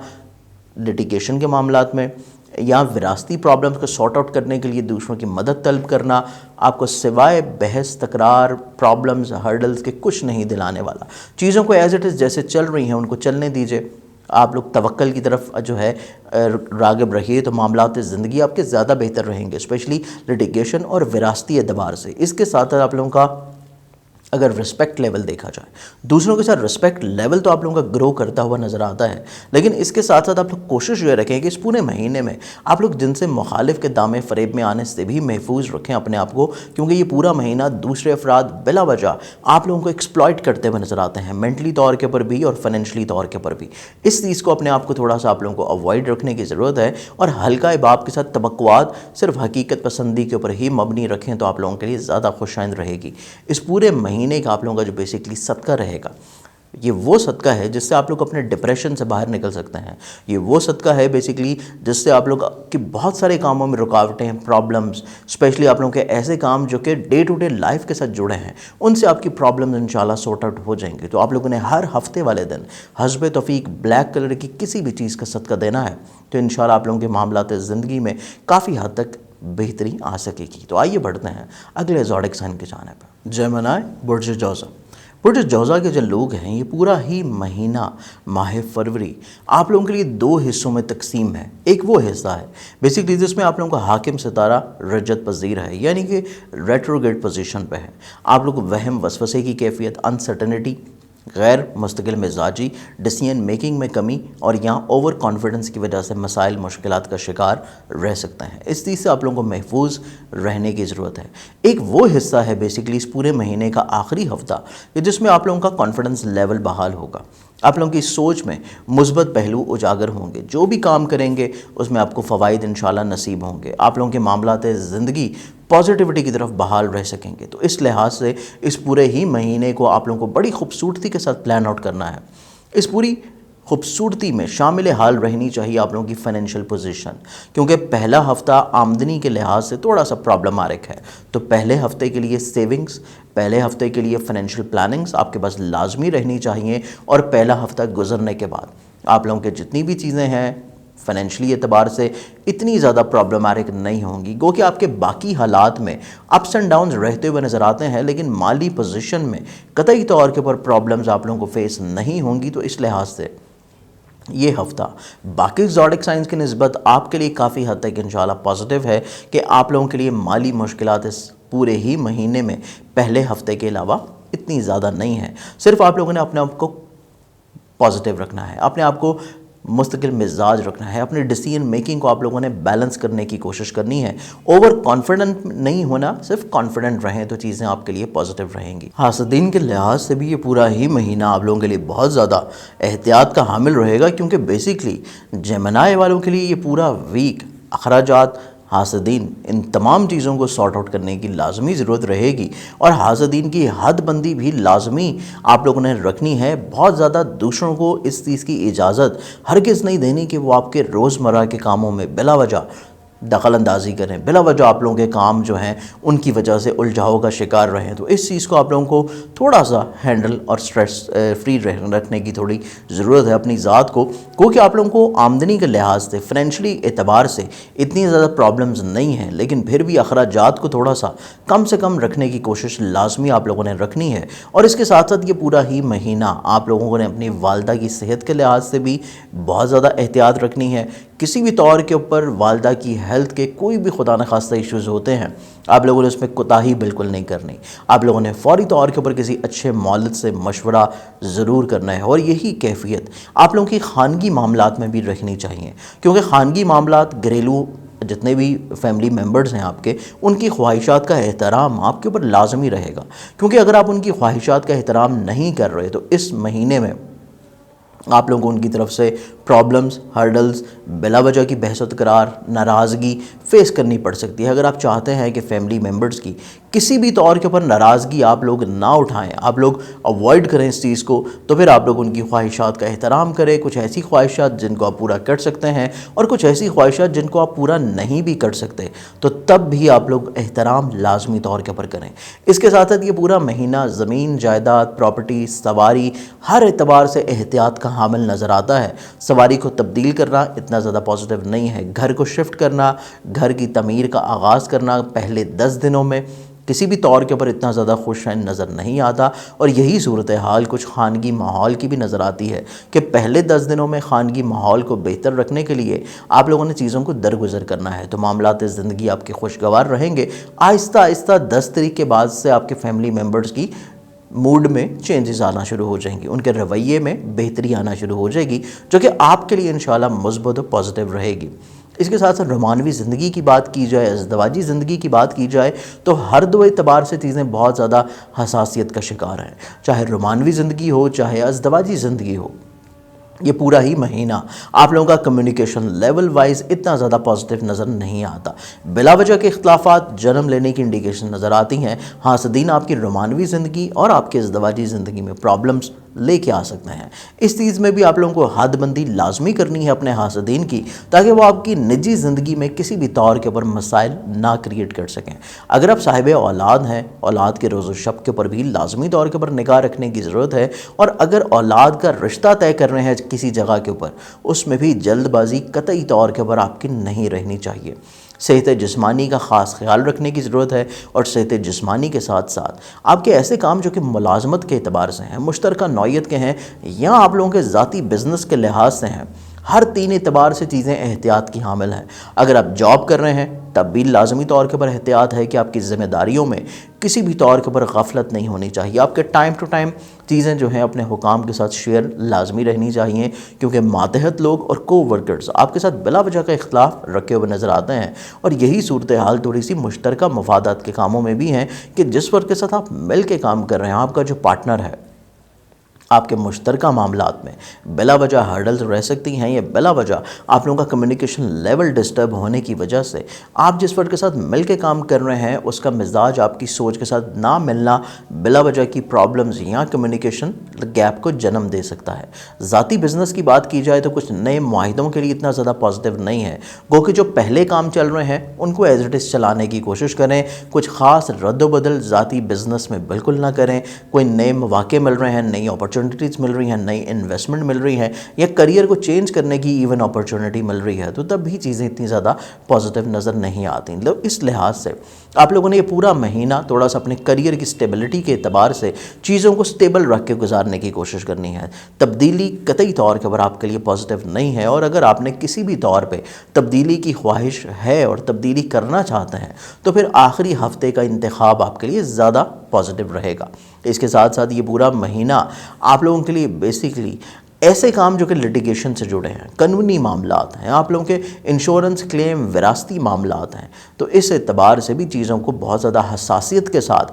لٹیگیشن کے معاملات میں یا وراثتی پرابلمز کو سارٹ آؤٹ کرنے کے لیے دوسروں کی مدد طلب کرنا آپ کو سوائے بحث، تکرار، پرابلمز، ہرڈلز کے کچھ نہیں دلانے والا۔ چیزوں کو ایز اٹ از جیسے چل رہی ہیں ان کو چلنے دیجئے، آپ لوگ توکل کی طرف جو ہے راغب رہیے تو معاملات زندگی آپ کے زیادہ بہتر رہیں گے، اسپیشلی لٹیگیشن اور وراثتی اعتبار سے۔ اس کے ساتھ آپ لوگوں کا اگر رسپیکٹ لیول دیکھا جائے، دوسروں کے ساتھ رسپیکٹ لیول تو آپ لوگوں کا گرو کرتا ہوا نظر آتا ہے، لیکن اس کے ساتھ ساتھ آپ لوگ کوشش یہ رکھیں کہ اس پورے مہینے میں آپ لوگ جن سے مخالف کے دامے فریب میں آنے سے بھی محفوظ رکھیں اپنے آپ کو، کیونکہ یہ پورا مہینہ دوسرے افراد بلا وجہ آپ لوگوں کو ایکسپلائٹ کرتے ہوئے نظر آتے ہیں، مینٹلی طور کے پر بھی اور فائنینشلی طور کے پر بھی۔ اس چیز کو اپنے آپ کو تھوڑا سا آپ لوگوں کو اوائڈ رکھنے کی ضرورت ہے، اور ہلکا اباب کے ساتھ توقعات صرف حقیقت پسندی کے اوپر ہی مبنی رکھیں تو آپ لوگوں کے لیے زیادہ خوش آئند رہے گی۔ اس پورے مہینے کا آپ لوگوں کا جو بیسکلی صدقہ رہے گا، یہ وہ صدقہ ہے جس سے آپ لوگ اپنے ڈپریشن سے باہر نکل سکتے ہیں۔ یہ وہ صدقہ ہے بیسکلی جس سے آپ لوگ کی بہت سارے کاموں میں رکاوٹیں، پرابلمز، اسپیشلی آپ لوگوں کے ایسے کام جو کہ ڈے ٹو ڈے لائف کے ساتھ جڑے ہیں، ان سے آپ کی پرابلمز انشاءاللہ سارٹ آؤٹ ہو جائیں گے۔ تو آپ لوگوں نے ہر ہفتے والے دن حسب توفیق بلیک کلر کی کسی بھی چیز کا صدقہ دینا ہے، تو انشاءاللہ آپ لوگوں کے معاملات زندگی میں کافی حد تک بہتری آ سکے گی۔ تو آئیے بڑھتے ہیں اگلے زوڈک سائن کی جانب۔ جیمنائی، برج جوزا۔ برج جوزا کے جو لوگ ہیں یہ پورا ہی مہینہ ماہ فروری آپ لوگوں کے لیے 2 حصوں میں تقسیم ہے۔ ایک وہ حصہ ہے بیسکلی جس میں آپ لوگوں کا حاکم ستارہ رجت پذیر ہے، یعنی کہ ریٹروگریڈ پوزیشن پہ ہے۔ آپ لوگ وہم وسوسے کی کیفیت، انسرٹنٹی، غیر مستقل مزاجی، ڈیسیژن میکنگ میں کمی اور یہاں اوور کانفیڈنس کی وجہ سے مسائل، مشکلات کا شکار رہ سکتے ہیں۔ اس چیز سے آپ لوگوں کو محفوظ رہنے کی ضرورت ہے۔ ایک وہ حصہ ہے بیسکلی اس پورے مہینے کا آخری ہفتہ کہ جس میں آپ لوگوں کا کانفیڈنس لیول بحال ہوگا، آپ لوگوں کی سوچ میں مثبت پہلو اجاگر ہوں گے، جو بھی کام کریں گے اس میں آپ کو فوائد انشاءاللہ نصیب ہوں گے، آپ لوگوں کے معاملات زندگی پازیٹیوٹی کی طرف بحال رہ سکیں گے۔ تو اس لحاظ سے اس پورے ہی مہینے کو آپ لوگوں کو بڑی خوبصورتی کے ساتھ پلان آؤٹ کرنا ہے۔ اس پوری خوبصورتی میں شامل حال رہنی چاہیے آپ لوگوں کی فائنینشیل پوزیشن، کیونکہ پہلا ہفتہ آمدنی کے لحاظ سے تھوڑا سا پرابلماتک ہے، تو پہلے ہفتے کے لیے سیونگز، پہلے ہفتے کے لیے فائنینشیل پلاننگز آپ کے پاس لازمی رہنی چاہیے، اور پہلا ہفتہ گزرنے کے بعد آپ لوگوں کے جتنی بھی چیزیں ہیں فائنینشلی اعتبار سے اتنی زیادہ پرابلماتک نہیں ہوں گی، گو کہ آپ کے باقی حالات میں اپس اینڈ ڈاؤنز رہتے ہوئے نظر آتے ہیں، لیکن مالی پوزیشن میں قطعی طور کے پر پرابلمز آپ لوگوں کو فیس نہیں ہوں گی۔ تو اس لحاظ سے یہ ہفتہ باقی زوڈک سائنز کی نسبت آپ کے لیے کافی حد تک انشاءاللہ پازیٹیو ہے کہ آپ لوگوں کے لیے مالی مشکلات اس پورے ہی مہینے میں پہلے ہفتے کے علاوہ اتنی زیادہ نہیں ہیں۔ صرف آپ لوگوں نے اپنے آپ کو پازیٹیو رکھنا ہے، اپنے آپ کو مستقل مزاج رکھنا ہے، اپنی ڈیسیژن میکنگ کو آپ لوگوں نے بیلنس کرنے کی کوشش کرنی ہے۔ اوور کانفیڈنٹ نہیں ہونا، صرف کانفیڈنٹ رہیں تو چیزیں آپ کے لیے پازیٹیو رہیں گی۔ حاسدین کے لحاظ سے بھی یہ پورا ہی مہینہ آپ لوگوں کے لیے بہت زیادہ احتیاط کا حامل رہے گا، کیونکہ بیسکلی جیمنائی والوں کے لیے یہ پورا ویک اخراجات، حاسدین ان تمام چیزوں کو سارٹ آؤٹ کرنے کی لازمی ضرورت رہے گی، اور حاسدین کی حد بندی بھی لازمی آپ لوگوں نے رکھنی ہے۔ بہت زیادہ دوسروں کو اس چیز کی اجازت ہرگز نہیں دینی کہ وہ آپ کے روزمرہ کے کاموں میں بلا وجہ دخل اندازی کریں، بلا وجہ آپ لوگوں کے کام جو ہیں ان کی وجہ سے الجھاؤ کا شکار رہیں۔ تو اس چیز کو آپ لوگوں کو تھوڑا سا ہینڈل اور سٹریس فری رکھنے کی تھوڑی ضرورت ہے اپنی ذات کو، کیونکہ آپ لوگوں کو آمدنی کے لحاظ سے فائنینشلی اعتبار سے اتنی زیادہ پرابلمز نہیں ہیں، لیکن پھر بھی اخراجات کو تھوڑا سا کم سے کم رکھنے کی کوشش لازمی آپ لوگوں نے رکھنی ہے۔ اور اس کے ساتھ ساتھ یہ پورا ہی مہینہ آپ لوگوں نے اپنی والدہ کی صحت کے لحاظ سے بھی بہت زیادہ احتیاط رکھنی ہے۔ کسی بھی طور کے اوپر والدہ کی ہیلتھ کے کوئی بھی خدا نخواستہ ایشوز ہوتے ہیں، آپ لوگوں نے اس میں کوتاہی بالکل نہیں کرنی۔ آپ لوگوں نے فوری طور کے اوپر کسی اچھے مولد سے مشورہ ضرور کرنا ہے، اور یہی کیفیت آپ لوگوں کی خانگی معاملات میں بھی رکھنی چاہیے، کیونکہ خانگی معاملات گھریلو جتنے بھی فیملی ممبرز ہیں آپ کے، ان کی خواہشات کا احترام آپ کے اوپر لازمی رہے گا، کیونکہ اگر آپ ان کی خواہشات کا احترام نہیں کر رہے تو اس مہینے میں آپ لوگوں کو ان کی طرف سے پرابلمز، ہرڈلز، بلا وجہ کی بحث و تکرار، ناراضگی فیس کرنی پڑ سکتی ہے۔ اگر آپ چاہتے ہیں کہ فیملی ممبرز کی کسی بھی طور کے اوپر ناراضگی آپ لوگ نہ اٹھائیں، آپ لوگ اوائڈ کریں اس چیز کو، تو پھر آپ لوگ ان کی خواہشات کا احترام کریں۔ کچھ ایسی خواہشات جن کو آپ پورا کر سکتے ہیں، اور کچھ ایسی خواہشات جن کو آپ پورا نہیں بھی کر سکتے، تو تب بھی آپ لوگ احترام لازمی طور کے اوپر کریں۔ اس کے ساتھ ساتھ یہ پورا مہینہ زمین، جائیداد، پراپرٹی، سواری، ہر اعتبار سے احتیاط کا حامل نظر آتا ہے۔ سواری کو تبدیل کرنا اتنا زیادہ پازیٹیو نہیں ہے، گھر کو شفٹ کرنا، گھر کی تعمیر کا آغاز کرنا پہلے 10 دنوں میں کسی بھی طور کے اوپر اتنا زیادہ خوش نظر نہیں آتا، اور یہی صورتحال کچھ خانگی ماحول کی بھی نظر آتی ہے کہ پہلے 10 دنوں میں خانگی ماحول کو بہتر رکھنے کے لیے آپ لوگوں نے چیزوں کو درگزر کرنا ہے، تو معاملات زندگی آپ کے خوشگوار رہیں گے۔ آہستہ آہستہ 10 تاریخ کے بعد سے آپ کے فیملی ممبرز کی موڈ میں چینجز آنا شروع ہو جائیں گی، ان کے رویے میں بہتری آنا شروع ہو جائے گی، جو کہ آپ کے لیے انشاءاللہ مثبت و پازیٹیو رہے گی۔ اس کے ساتھ ساتھ رومانوی زندگی کی بات کی جائے، ازدواجی زندگی کی بات کی جائے، تو ہر دو اعتبار سے چیزیں بہت زیادہ حساسیت کا شکار ہیں، چاہے رومانوی زندگی ہو چاہے ازدواجی زندگی ہو۔ یہ پورا ہی مہینہ آپ لوگوں کا کمیونیکیشن لیول وائز اتنا زیادہ پازیٹیو نظر نہیں آتا، بلا وجہ کے اختلافات جنم لینے کی انڈیکیشن نظر آتی ہیں۔ حاسدین آپ کی رومانوی زندگی اور آپ کے ازدواجی زندگی میں پرابلمز لے کے آ سکتے ہیں۔ اس چیز میں بھی آپ لوگوں کو حد بندی لازمی کرنی ہے اپنے حاسدین کی، تاکہ وہ آپ کی نجی زندگی میں کسی بھی طور کے اوپر مسائل نہ کریٹ کر سکیں۔ اگر آپ صاحب اولاد ہیں، اولاد کے روز و شب کے اوپر بھی لازمی طور کے اوپر نگاہ رکھنے کی ضرورت ہے، اور اگر اولاد کا رشتہ طے کر رہے ہیں کسی جگہ کے اوپر، اس میں بھی جلد بازی قطعی طور کے اوپر آپ کی نہیں رہنی چاہیے۔ صحت جسمانی کا خاص خیال رکھنے کی ضرورت ہے، اور صحت جسمانی کے ساتھ ساتھ آپ کے ایسے کام جو کہ ملازمت کے اعتبار سے ہیں، مشترکہ نوعیت کے ہیں، یا آپ لوگوں کے ذاتی بزنس کے لحاظ سے ہیں، ہر 3 اعتبار سے چیزیں احتیاط کی حامل ہیں۔ اگر آپ جاب کر رہے ہیں تب بھی لازمی طور کے اوپر احتیاط ہے کہ آپ کی ذمہ داریوں میں کسی بھی طور کے اوپر غفلت نہیں ہونی چاہیے۔ آپ کے ٹائم ٹو ٹائم چیزیں جو ہیں اپنے حکام کے ساتھ شیئر لازمی رہنی چاہیے، کیونکہ ماتحت لوگ اور کو ورکرز آپ کے ساتھ بلا وجہ کا اختلاف رکھے ہوئے نظر آتے ہیں، اور یہی صورتحال تھوڑی سی مشترکہ مفادات کے کاموں میں بھی ہیں کہ جس ورک کے ساتھ آپ مل کے کام کر رہے ہیں، آپ کا جو پارٹنر ہے، آپ کے مشترکہ معاملات میں بلا وجہ ہرڈلز رہ سکتی ہیں، یا بلا وجہ آپ لوگوں کا کمیونیکیشن لیول ڈسٹرب ہونے کی وجہ سے آپ جس فرد کے ساتھ مل کے کام کر رہے ہیں اس کا مزاج آپ کی سوچ کے ساتھ نہ ملنا بلا وجہ کی پرابلمز یا کمیونیکیشن گیپ کو جنم دے سکتا ہے۔ ذاتی بزنس کی بات کی جائے تو کچھ نئے معاہدوں کے لیے اتنا زیادہ پازیٹیو نہیں ہے، گو کہ جو پہلے کام چل رہے ہیں ان کو ایز اٹ از چلانے کی کوشش کریں، کچھ خاص رد و بدل ذاتی بزنس میں بالکل نہ کریں۔ کوئی نئے مواقع مل رہے ہیں، نئی اپرچونٹیز مل رہی ہیں، نئی انویسٹمنٹ مل رہی ہے، یا کریئر کو چینج کرنے کی ایون اپرچونٹی مل رہی ہے، تو تب بھی چیزیں اتنی زیادہ پازیٹیو نظر نہیں آتی۔ اس لحاظ سے آپ لوگوں نے یہ پورا مہینہ تھوڑا سا اپنے کریئر کی سٹیبلٹی کے اعتبار سے چیزوں کو سٹیبل رکھ کے گزارنے کی کوشش کرنی ہے۔ تبدیلی قطعی طور کے اوپر آپ کے لیے پازیٹیو نہیں ہے، اور اگر آپ نے کسی بھی طور پہ تبدیلی کی خواہش ہے اور تبدیلی کرنا چاہتے ہیں تو پھر آخری ہفتے کا انتخاب آپ کے لیے زیادہ پازیٹیو رہے گا۔ اس کے ساتھ ساتھ یہ پورا مہینہ آپ لوگوں کے لیے بیسیکلی ایسے کام جو کہ لیٹیگیشن سے جڑے ہیں، قانونی معاملات ہیں، آپ لوگوں کے انشورنس کلیم، وراثتی معاملات ہیں، تو اس اعتبار سے بھی چیزوں کو بہت زیادہ حساسیت کے ساتھ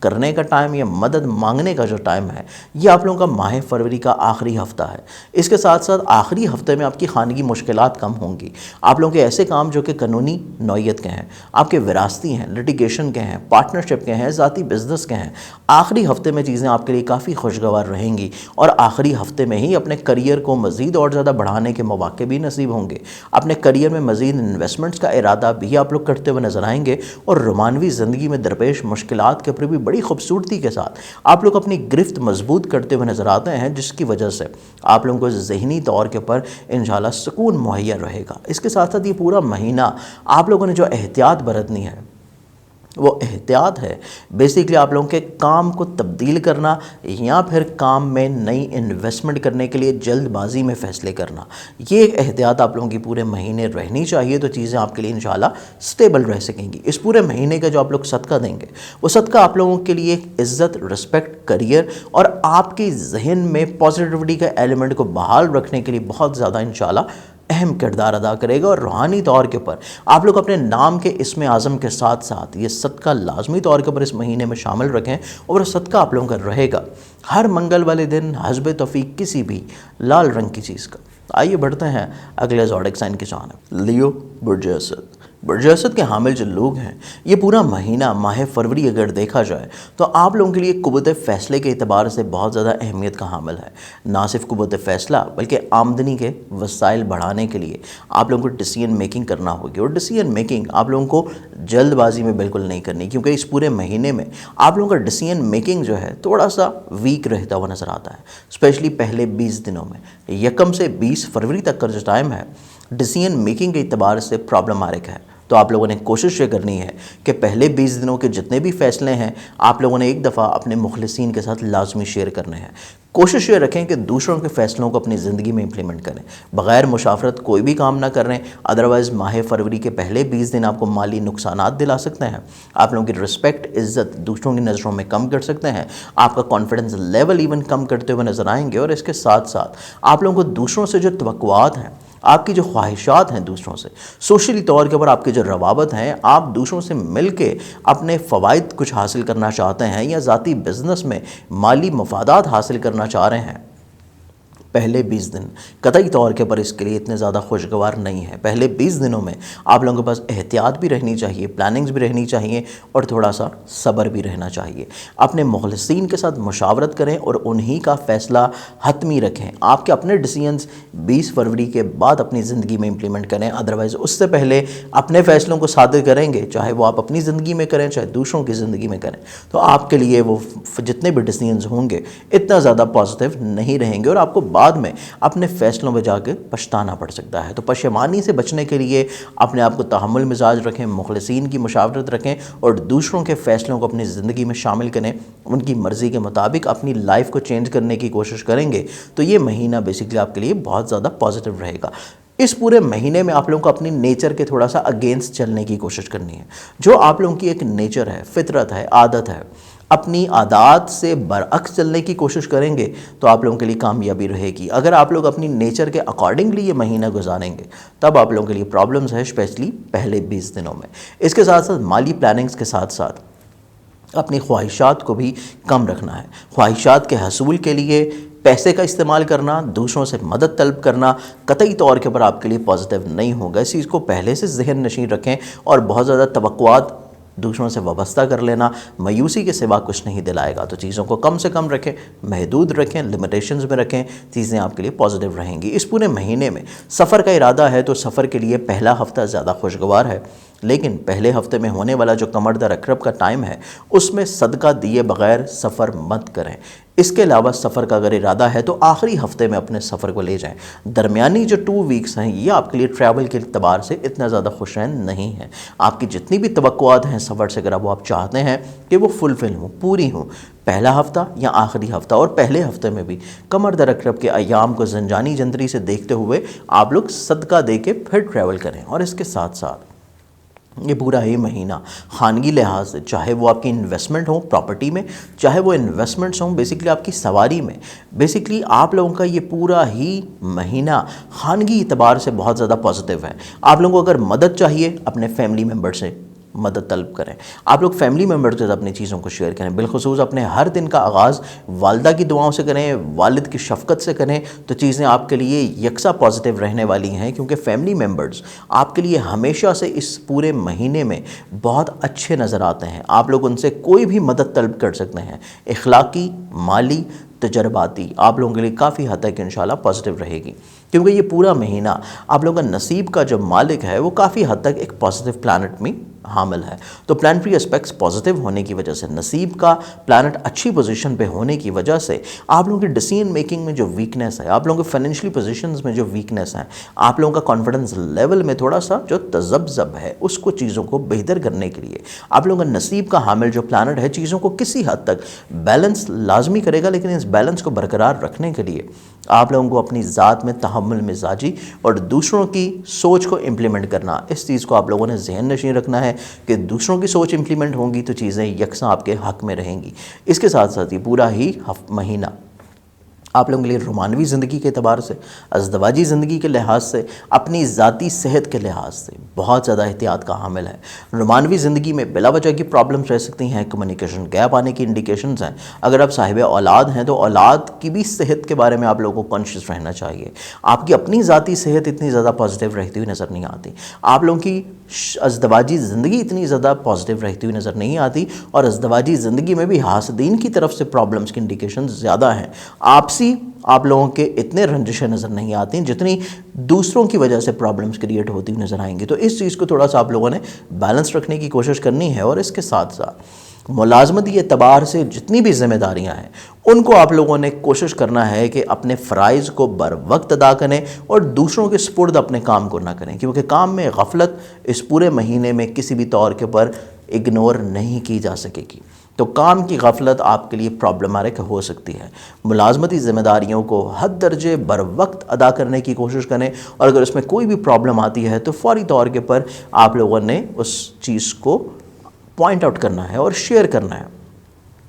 کرنے کا ٹائم یا مدد مانگنے کا جو ٹائم ہے یہ آپ لوگوں کا ماہ فروری کا آخری ہفتہ ہے۔ اس کے ساتھ ساتھ آخری ہفتے میں آپ کی خانگی مشکلات کم ہوں گی۔ آپ لوگوں کے ایسے کام جو کہ قانونی نوعیت کے ہیں، آپ کے وراثتی ہیں، لٹیگیشن کے ہیں، پارٹنرشپ کے ہیں، ذاتی بزنس کے ہیں، آخری ہفتے میں چیزیں آپ کے لیے کافی خوشگوار رہیں گی اور آخری ہفتے میں ہی اپنے کریئر کو مزید اور زیادہ بڑھانے کے مواقع بھی نصیب ہوں گے۔ اپنے کریئر میں مزید انویسٹمنٹس کا ارادہ بھی آپ لوگ کرتے ہوئے نظر آئیں گے اور رومانوی زندگی میں درپیش مشکلات کے اوپر بھی بڑی خوبصورتی کے ساتھ آپ لوگ اپنی گرفت مضبوط کرتے ہوئے نظر آتے ہیں، جس کی وجہ سے آپ لوگوں کو ذہنی طور کے اوپر انشاءاللہ سکون مہیا رہے گا۔ اس کے ساتھ ساتھ یہ پورا مہینہ آپ لوگوں نے جو احتیاط برتنی ہے وہ احتیاط ہے بیسیکلی آپ لوگوں کے کام کو تبدیل کرنا یا پھر کام میں نئی انویسٹمنٹ کرنے کے لیے جلد بازی میں فیصلے کرنا۔ یہ ایک احتیاط آپ لوگوں کی پورے مہینے رہنی چاہیے، تو چیزیں آپ کے لیے انشاءاللہ سٹیبل رہ سکیں گی۔ اس پورے مہینے کا جو آپ لوگ صدقہ دیں گے وہ صدقہ آپ لوگوں کے لیے عزت، رسپیکٹ، کریئر اور آپ کی ذہن میں پازیٹیوٹی کا ایلیمنٹ کو بحال رکھنے کے لیے بہت زیادہ انشاءاللہ اہم کردار ادا کرے گا، اور روحانی طور کے اوپر آپ لوگ اپنے نام کے اسم اعظم کے ساتھ ساتھ یہ صدقہ لازمی طور کے اوپر اس مہینے میں شامل رکھیں، اور وہ صدقہ آپ لوگوں کا رہے گا ہر منگل والے دن حسب توفیق کسی بھی لال رنگ کی چیز کا۔ آئیے بڑھتے ہیں اگلے زوڈک سائن کی جانب۔ لیو، برج اسد۔ برج اسد کے حامل جو لوگ ہیں یہ پورا مہینہ ماہ فروری اگر دیکھا جائے تو آپ لوگوں کے لیے قوت فیصلے کے اعتبار سے بہت زیادہ اہمیت کا حامل ہے۔ نہ صرف قوت فیصلہ بلکہ آمدنی کے وسائل بڑھانے کے لیے آپ لوگوں کو ڈیسیژن میکنگ کرنا ہوگی، اور ڈیسیژن میکنگ آپ لوگوں کو جلد بازی میں بالکل نہیں کرنی، کیونکہ اس پورے مہینے میں آپ لوگوں کا ڈیسیژن میکنگ جو ہے تھوڑا سا ویک رہتا ہوا نظر آتا ہے، اسپیشلی پہلے 20 دنوں میں۔ 1 سے 20 فروری تک کا جو ٹائم ہے ڈیسیژن میکنگ کے اعتبار سے پرابلماتک ہے، تو آپ لوگوں نے کوشش یہ کرنی ہے کہ پہلے 20 دنوں کے جتنے بھی فیصلے ہیں آپ لوگوں نے ایک دفعہ اپنے مخلصین کے ساتھ لازمی شیئر کرنے ہیں۔ کوشش یہ رکھیں کہ دوسروں کے فیصلوں کو اپنی زندگی میں امپلیمنٹ کریں، بغیر مشاورت کوئی بھی کام نہ کریں، ادروائز ماہ فروری کے پہلے 20 دن آپ کو مالی نقصانات دلا سکتے ہیں، آپ لوگوں کی رسپیکٹ، عزت دوسروں کی نظروں میں کم کر سکتے ہیں، آپ کا کانفیڈنس لیول ایون کم کرتے ہوئے نظر آئیں گے، اور اس کے ساتھ ساتھ آپ لوگوں کو دوسروں سے جو توقعات ہیں، آپ کی جو خواہشات ہیں دوسروں سے، سوشلی طور کے اوپر آپ کے جو روابط ہیں، آپ دوسروں سے مل کے اپنے فوائد کچھ حاصل کرنا چاہتے ہیں یا ذاتی بزنس میں مالی مفادات حاصل کرنا چاہ رہے ہیں، پہلے 20 دن قطعی طور کے اوپر اس کے لیے اتنے زیادہ خوشگوار نہیں ہے۔ پہلے 20 دنوں میں آپ لوگوں کے پاس احتیاط بھی رہنی چاہیے، پلاننگز بھی رہنی چاہیے، اور تھوڑا سا صبر بھی رہنا چاہیے۔ اپنے مخلصین کے ساتھ مشاورت کریں اور انہی کا فیصلہ حتمی رکھیں۔ آپ کے اپنے ڈیسیژنز 20 فروری کے بعد اپنی زندگی میں امپلیمنٹ کریں، ادروائز اس سے پہلے اپنے فیصلوں کو صادر کریں گے، چاہے وہ آپ اپنی زندگی میں کریں چاہے دوسروں کی زندگی میں کریں، تو آپ کے لیے وہ جتنے بھی ڈیسیژنز ہوں گے اتنا زیادہ پازیٹیو نہیں رہیں گے، اور آپ کو بعد میں اپنے فیصلوں میں جا کے پچھتانا پڑ سکتا ہے۔ تو پشیمانی سے بچنے کے لیے اپنے آپ کو تحمل مزاج رکھیں، مخلصین کی مشاورت رکھیں، اور دوسروں کے فیصلوں کو اپنی زندگی میں شامل کریں، ان کی مرضی کے مطابق اپنی لائف کو چینج کرنے کی کوشش کریں گے، تو یہ مہینہ بیسیکلی آپ کے لیے بہت زیادہ پازیٹیو رہے گا۔ اس پورے مہینے میں آپ لوگوں کو اپنی نیچر کے تھوڑا سا اگینسٹ چلنے کی کوشش کرنی ہے۔ جو آپ لوگوں کی ایک نیچر ہے، فطرت ہے، عادت ہے، اپنی عادات سے برعکس چلنے کی کوشش کریں گے تو آپ لوگوں کے لیے کامیابی رہے گی۔ اگر آپ لوگ اپنی نیچر کے اکارڈنگلی یہ مہینہ گزاریں گے تب آپ لوگوں کے لیے پرابلمز ہے، اسپیشلی پہلے 20 دنوں میں۔ اس کے ساتھ ساتھ مالی پلاننگز کے ساتھ ساتھ اپنی خواہشات کو بھی کم رکھنا ہے۔ خواہشات کے حصول کے لیے پیسے کا استعمال کرنا، دوسروں سے مدد طلب کرنا قطعی طور کے اوپر آپ کے لیے پازیٹیو نہیں ہوگا۔ اس چیز کو پہلے سے ذہن نشین رکھیں، اور بہت زیادہ توقعات دوسروں سے وابستہ کر لینا مایوسی کے سوا کچھ نہیں دلائے گا۔ تو چیزوں کو کم سے کم رکھیں، محدود رکھیں، لمیٹیشنز میں رکھیں، چیزیں آپ کے لیے پازیٹیو رہیں گی۔ اس پورے مہینے میں سفر کا ارادہ ہے تو سفر کے لیے پہلا ہفتہ زیادہ خوشگوار ہے، لیکن پہلے ہفتے میں ہونے والا جو کمر در اکرب کا ٹائم ہے اس میں صدقہ دیے بغیر سفر مت کریں۔ اس کے علاوہ سفر کا اگر ارادہ ہے تو آخری ہفتے میں اپنے سفر کو لے جائیں۔ درمیانی جو 2 ویکس ہیں یہ آپ کے لیے ٹریول کے اعتبار سے اتنا زیادہ خوشائن نہیں ہیں۔ آپ کی جتنی بھی توقعات ہیں سفر سے، اگر وہ آپ چاہتے ہیں کہ وہ فلفل ہوں، پوری ہوں، پہلا ہفتہ یا آخری ہفتہ، اور پہلے ہفتے میں بھی کمر در اکرب کے ایام کو زنجانی جنتری سے دیکھتے ہوئے آپ لوگ صدقہ دے کے پھر ٹریول کریں۔ اور اس کے ساتھ ساتھ یہ پورا ہی مہینہ خانگی لحاظ سے، چاہے وہ آپ کی انویسٹمنٹ ہوں پراپرٹی میں، چاہے وہ انویسٹمنٹس ہوں بیسیکلی آپ کی سواری میں، بیسیکلی آپ لوگوں کا یہ پورا ہی مہینہ خانگی اعتبار سے بہت زیادہ پازیٹیو ہے۔ آپ لوگوں کو اگر مدد چاہیے اپنے فیملی ممبر سے مدد طلب کریں. آپ لوگ فیملی ممبر کے ساتھ اپنی چیزوں کو شیئر کریں. بالخصوص اپنے ہر دن کا آغاز والدہ کی دعاؤں سے کریں, والد کی شفقت سے کریں, تو چیزیں آپ کے لیے یکساں پازیٹیو رہنے والی ہیں, کیونکہ فیملی ممبرز آپ کے لیے ہمیشہ سے اس پورے مہینے میں بہت اچھے نظر آتے ہیں. آپ لوگ ان سے کوئی بھی مدد طلب کر سکتے ہیں, اخلاقی, مالی, تجرباتی, آپ لوگوں کے لیے کافی حد تک انشاءاللہ پازیٹیو رہے گی, کیونکہ یہ پورا مہینہ آپ لوگوں کا نصیب کا جو مالک ہے وہ کافی حد تک ایک پازیٹیو پلانٹ میں حامل ہے. تو پلانٹری اسپیکٹس پازیٹیو ہونے کی وجہ سے, نصیب کا پلانٹ اچھی پوزیشن پہ ہونے کی وجہ سے آپ لوگوں کی ڈیسیژن میکنگ میں جو ویکنیس ہے, آپ لوگوں کے فائنینشلی پوزیشنز میں جو ویکنیس ہے, آپ لوگوں کا کانفیڈنس لیول میں تھوڑا سا جو تذبذب ہے, اس کو چیزوں کو بہتر کرنے کے لیے آپ لوگوں کا نصیب کا حامل جو پلانٹ ہے چیزوں کو کسی حد تک بیلنس لازمی کرے گا. لیکن اس بیلنس کو برقرار رکھنے کے لیے آپ لوگوں کو اپنی ذات میں تحمل مزاجی اور دوسروں کی سوچ کو امپلیمنٹ کرنا, اس چیز کو آپ لوگوں نے ذہن نشین رکھنا ہے کہ دوسروں کی سوچ امپلیمنٹ ہوں گی تو چیزیں یکساں آپ کے حق میں رہیں گی. اس کے ساتھ ساتھ یہ پورا ہی مہینہ آپ لوگوں کے لیے رومانوی زندگی کے اعتبار سے, ازدواجی زندگی کے لحاظ سے, اپنی ذاتی صحت کے لحاظ سے بہت زیادہ احتیاط کا حامل ہے. رومانوی زندگی میں بلا وجہ کی پرابلمز رہ سکتی ہیں, کمیونیکیشن گیپ آنے کی انڈیکیشنز ہیں. اگر آپ صاحب اولاد ہیں تو اولاد کی بھی صحت کے بارے میں آپ لوگوں کو کانشیس رہنا چاہیے. آپ کی اپنی ذاتی صحت اتنی زیادہ پازیٹیو رہتی ہوئی نظر نہیں آتی, آپ لوگوں کی ازدواجی زندگی اتنی زیادہ پازیٹیو رہتی ہوئی نظر نہیں آتی, اور ازدواجی زندگی میں بھی حاسدین کی طرف سے پرابلمز کی انڈیکیشنز زیادہ ہیں. آپ لوگوں کے اتنے رنجشیں نظر نہیں آتی جتنی دوسروں کی وجہ سے پرابلمز کریٹ ہوتی ہوئی نظر آئیں گی. تو اس چیز کو تھوڑا سا آپ لوگوں نے بیلنس رکھنے کی کوشش کرنی ہے. اور اس کے ساتھ ساتھ ملازمتی اعتبار سے جتنی بھی ذمہ داریاں ہیں ان کو آپ لوگوں نے کوشش کرنا ہے کہ اپنے فرائض کو بر وقت ادا کریں اور دوسروں کے سپرد اپنے کام کو نہ کریں, کیونکہ کام میں غفلت اس پورے مہینے میں کسی بھی طور کے پر اگنور نہیں کی جا سکے گی. تو کام کی غفلت آپ کے لیے پرابلمٹک ہو سکتی ہے. ملازمتی ذمہ داریوں کو حد درجے بر وقت ادا کرنے کی کوشش کریں, اور اگر اس میں کوئی بھی پرابلم آتی ہے تو فوری طور کے پر آپ لوگوں نے اس چیز کو پوائنٹ آؤٹ کرنا ہے اور شیئر کرنا ہے.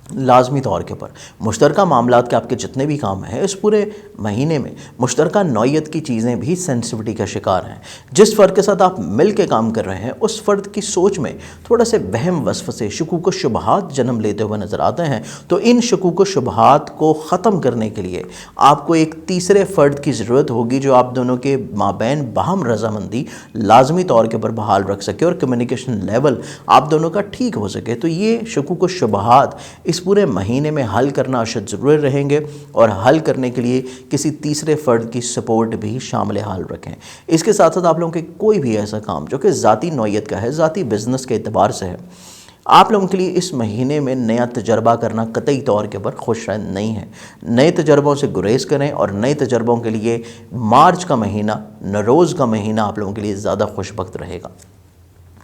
لازمی طور کے پر مشترکہ معاملات کے آپ کے جتنے بھی کام ہیں اس پورے مہینے میں مشترکہ نوعیت کی چیزیں بھی سینسٹیوٹی کا شکار ہیں. جس فرد کے ساتھ آپ مل کے کام کر رہے ہیں اس فرد کی سوچ میں تھوڑا سے وہم وسوسے, شکوک و شبہات جنم لیتے ہوئے نظر آتے ہیں. تو ان شکوک و شبہات کو ختم کرنے کے لیے آپ کو ایک تیسرے فرد کی ضرورت ہوگی جو آپ دونوں کے مابین باہم رضامندی لازمی طور کے پر بحال رکھ سکے اور کمیونیکیشن لیول آپ دونوں کا ٹھیک ہو سکے. تو یہ شکوک و شبہات اس پورے مہینے میں حل کرنا اشد ضروری رہیں گے, اور حل کرنے کے لیے کسی تیسرے فرد کی سپورٹ بھی شامل حال رکھیں. اس کے ساتھ ساتھ آپ لوگوں کے کوئی بھی ایسا کام جو کہ ذاتی نوعیت کا ہے, ذاتی بزنس کے اعتبار سے ہے, آپ لوگوں کے لیے اس مہینے میں نیا تجربہ کرنا قطعی طور کے پر خوش رہن نہیں ہے. نئے تجربوں سے گریز کریں, اور نئے تجربوں کے لیے مارچ کا مہینہ, نوروز کا مہینہ آپ لوگوں کے لیے زیادہ خوش بخت رہے گا.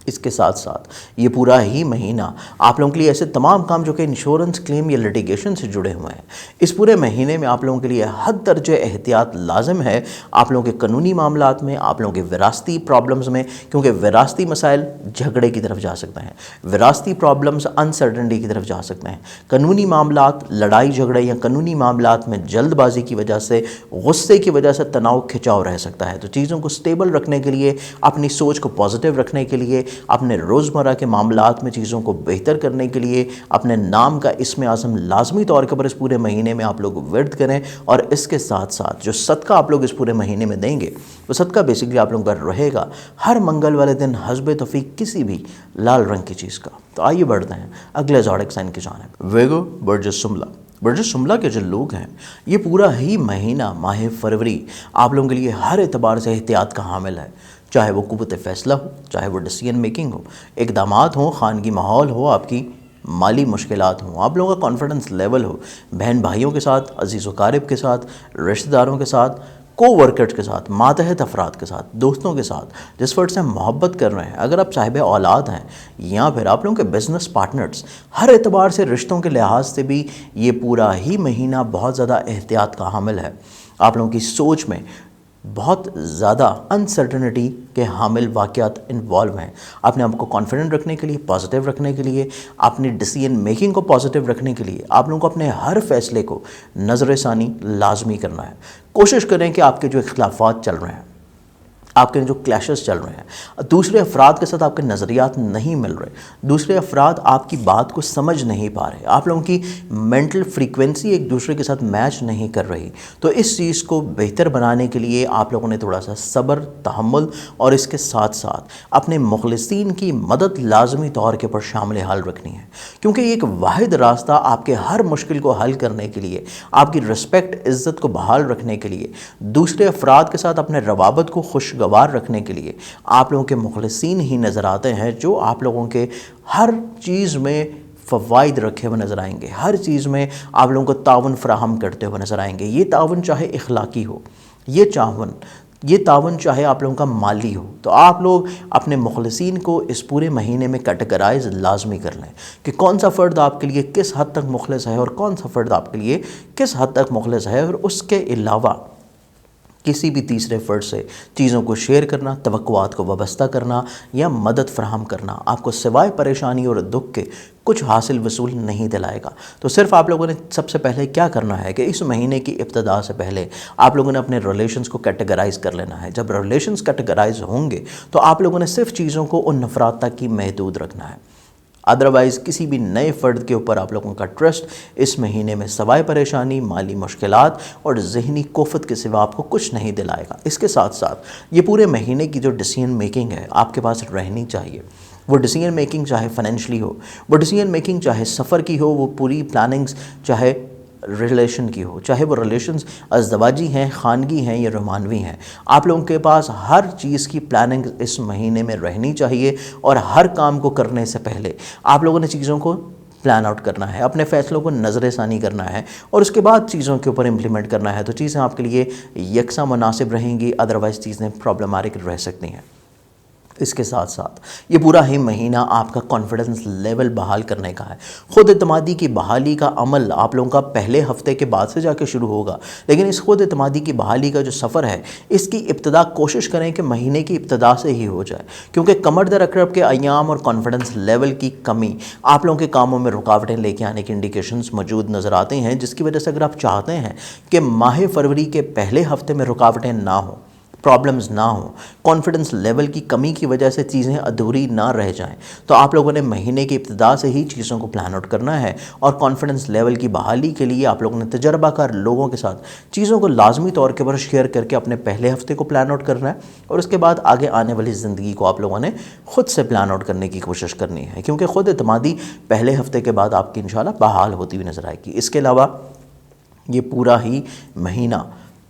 اس کے ساتھ ساتھ یہ پورا ہی مہینہ آپ لوگوں کے لیے ایسے تمام کام جو کہ انشورنس کلیم یا لیٹیگیشن سے جڑے ہوئے ہیں, اس پورے مہینے میں آپ لوگوں کے لیے حد درجہ احتیاط لازم ہے. آپ لوگوں کے قانونی معاملات میں, آپ لوگوں کے وراثتی پرابلمز میں, کیونکہ وراثتی مسائل جھگڑے کی طرف جا سکتے ہیں, وراثتی پرابلمز انسرٹنٹی کی طرف جا سکتے ہیں. قانونی معاملات لڑائی جھگڑے یا قانونی معاملات میں جلد بازی کی وجہ سے, غصے کی وجہ سے تناؤ کھچاؤ رہ سکتا ہے. تو چیزوں کو سٹیبل رکھنے کے لیے, اپنی سوچ کو پازیٹیو رکھنے کے لیے, اپنے روزمرہ کے معاملات میں چیزوں کو بہتر کرنے کے لیے اپنے نام کا اسم اعظم لازمی طور پر اس پورے مہینے میں آپ لوگ ورد کریں. اور اس کے ساتھ ساتھ جو صدقہ آپ لوگ اس پورے مہینے میں دیں گے وہ صدقہ بیسیکلی آپ لوگوں کا رہے گا ہر منگل والے دن حسب توفیق کسی بھی لال رنگ کی چیز کا. تو آئیے بڑھتے ہیں اگلے زوڈک سائن کی جانب. ویگو برجس سملا. برجس سملا کے جو لوگ ہیں یہ پورا ہی مہینہ ماہ فروری آپ لوگوں کے لیے ہر اعتبار سے احتیاط کا حامل ہے. چاہے وہ قوت فیصلہ ہو, چاہے وہ ڈیسیژن میکنگ ہو, اقدامات ہوں, خانگی ماحول ہو, آپ کی مالی مشکلات ہوں, آپ لوگوں کا کانفیڈنس لیول ہو, بہن بھائیوں کے ساتھ, عزیز و قارب کے ساتھ, رشتہ داروں کے ساتھ, کو ورکرز کے ساتھ, ماتحت افراد کے ساتھ, دوستوں کے ساتھ, جس فرد سے محبت کر رہے ہیں, اگر آپ صاحب اولاد ہیں یا پھر آپ لوگوں کے بزنس پارٹنرز, ہر اعتبار سے رشتوں کے لحاظ سے بھی یہ پورا ہی مہینہ بہت زیادہ احتیاط کا حامل ہے. آپ لوگوں کی سوچ میں بہت زیادہ انسرٹنٹی کے حامل واقعات انوالو ہیں. اپنے آپ کو کانفیڈنٹ رکھنے کے لیے, پازیٹیو رکھنے کے لیے, اپنی ڈیسیژن میکنگ کو پازیٹیو رکھنے کے لیے آپ لوگوں کو اپنے ہر فیصلے کو نظر ثانی لازمی کرنا ہے. کوشش کریں کہ آپ کے جو اختلافات چل رہے ہیں آپ کے جو کلیشز چل رہے ہیں، دوسرے افراد کے ساتھ آپ کے نظریات نہیں مل رہے، دوسرے افراد آپ کی بات کو سمجھ نہیں پا رہے، آپ لوگوں کی مینٹل فریکوینسی ایک دوسرے کے ساتھ میچ نہیں کر رہی، تو اس چیز کو بہتر بنانے کے لیے آپ لوگوں نے تھوڑا سا صبر، تحمل اور اس کے ساتھ ساتھ اپنے مخلصین کی مدد لازمی طور کے پر شامل حال رکھنی ہے، کیونکہ ایک واحد راستہ آپ کے ہر مشکل کو حل کرنے کے لیے، آپ کی رسپیکٹ، عزت کو بحال رکھنے کے لیے، دوسرے افراد کے ساتھ اپنے روابط کو خوشگوار رکھنے کے لیے آپ لوگوں کے مخلصین ہی نظر آتے ہیں، جو آپ لوگوں کے ہر چیز میں فوائد رکھے ہوئے نظر آئیں گے، ہر چیز میں آپ لوگوں کو تعاون فراہم کرتے ہوئے نظر آئیں گے۔ یہ تعاون چاہے اخلاقی ہو، یہ تعاون چاہے آپ لوگوں کا مالی ہو، تو آپ لوگ اپنے مخلصین کو اس پورے مہینے میں کیٹیگرائز لازمی کر لیں کہ کون سا فرد آپ کے لیے کس حد تک مخلص ہے اور کون سا فرد آپ کے لیے کس حد تک مخلص ہے، اور اس کے علاوہ کسی بھی تیسرے فرد سے چیزوں کو شیئر کرنا، توقعات کو وابستہ کرنا یا مدد فراہم کرنا آپ کو سوائے پریشانی اور دکھ کے کچھ حاصل وصول نہیں دلائے گا۔ تو صرف آپ لوگوں نے سب سے پہلے کیا کرنا ہے کہ اس مہینے کی ابتدا سے پہلے آپ لوگوں نے اپنے ریلیشنز کو کیٹیگرائز کر لینا ہے۔ جب ریلیشنز کیٹیگرائز ہوں گے تو آپ لوگوں نے صرف چیزوں کو ان افراد تک کی محدود رکھنا ہے، ادروائز کسی بھی نئے فرد کے اوپر آپ لوگوں کا ٹرسٹ اس مہینے میں سوائے پریشانی، مالی مشکلات اور ذہنی کوفت کے سوا آپ کو کچھ نہیں دلائے گا۔ اس کے ساتھ ساتھ یہ پورے مہینے کی جو ڈیسیژن میکنگ ہے آپ کے پاس رہنی چاہیے، وہ ڈیسیژن میکنگ چاہے فائنینشلی ہو، وہ ڈیسیژن میکنگ چاہے سفر کی ہو، وہ پوری پلاننگز چاہے ریلیشن کی ہو، چاہے وہ ریلیشنز ازدواجی ہیں، خانگی ہیں یا رومانوی ہیں، آپ لوگوں کے پاس ہر چیز کی پلاننگ اس مہینے میں رہنی چاہیے، اور ہر کام کو کرنے سے پہلے آپ لوگوں نے چیزوں کو پلان آؤٹ کرنا ہے، اپنے فیصلوں کو نظر ثانی کرنا ہے اور اس کے بعد چیزوں کے اوپر امپلیمنٹ کرنا ہے، تو چیزیں آپ کے لیے یکساں مناسب رہیں گی، ادروائز چیزیں پرابلمٹک رہ سکتی ہیں۔ اس کے ساتھ ساتھ یہ پورا ہی مہینہ آپ کا کانفیڈنس لیول بحال کرنے کا ہے۔ خود اعتمادی کی بحالی کا عمل آپ لوگوں کا پہلے ہفتے کے بعد سے جا کے شروع ہوگا، لیکن اس خود اعتمادی کی بحالی کا جو سفر ہے اس کی ابتدا کوشش کریں کہ مہینے کی ابتدا سے ہی ہو جائے، کیونکہ کمر در اکرب کے ایام اور کانفیڈنس لیول کی کمی آپ لوگوں کے کاموں میں رکاوٹیں لے کے آنے کے انڈیکیشنز موجود نظر آتے ہیں، جس کی وجہ سے اگر آپ چاہتے ہیں کہ ماہ فروری کے پہلے ہفتے میں رکاوٹیں نہ ہوں، پرابلمز نہ ہوں، کانفیڈنس لیول کی کمی کی وجہ سے چیزیں ادھوری نہ رہ جائیں، تو آپ لوگوں نے مہینے کی ابتدا سے ہی چیزوں کو پلان آؤٹ کرنا ہے، اور کانفیڈنس لیول کی بحالی کے لیے آپ لوگوں نے تجربہ کار لوگوں کے ساتھ چیزوں کو لازمی طور کے پر شیئر کر کے اپنے پہلے ہفتے کو پلان آؤٹ کرنا ہے، اور اس کے بعد آگے آنے والی زندگی کو آپ لوگوں نے خود سے پلان آؤٹ کرنے کی کوشش کرنی ہے، کیونکہ خود اعتمادی پہلے ہفتے کے بعد آپ کی انشاءاللہ بحال ہوتی ہوئی نظر آئے گی۔ اس کے علاوہ یہ پورا ہی مہینہ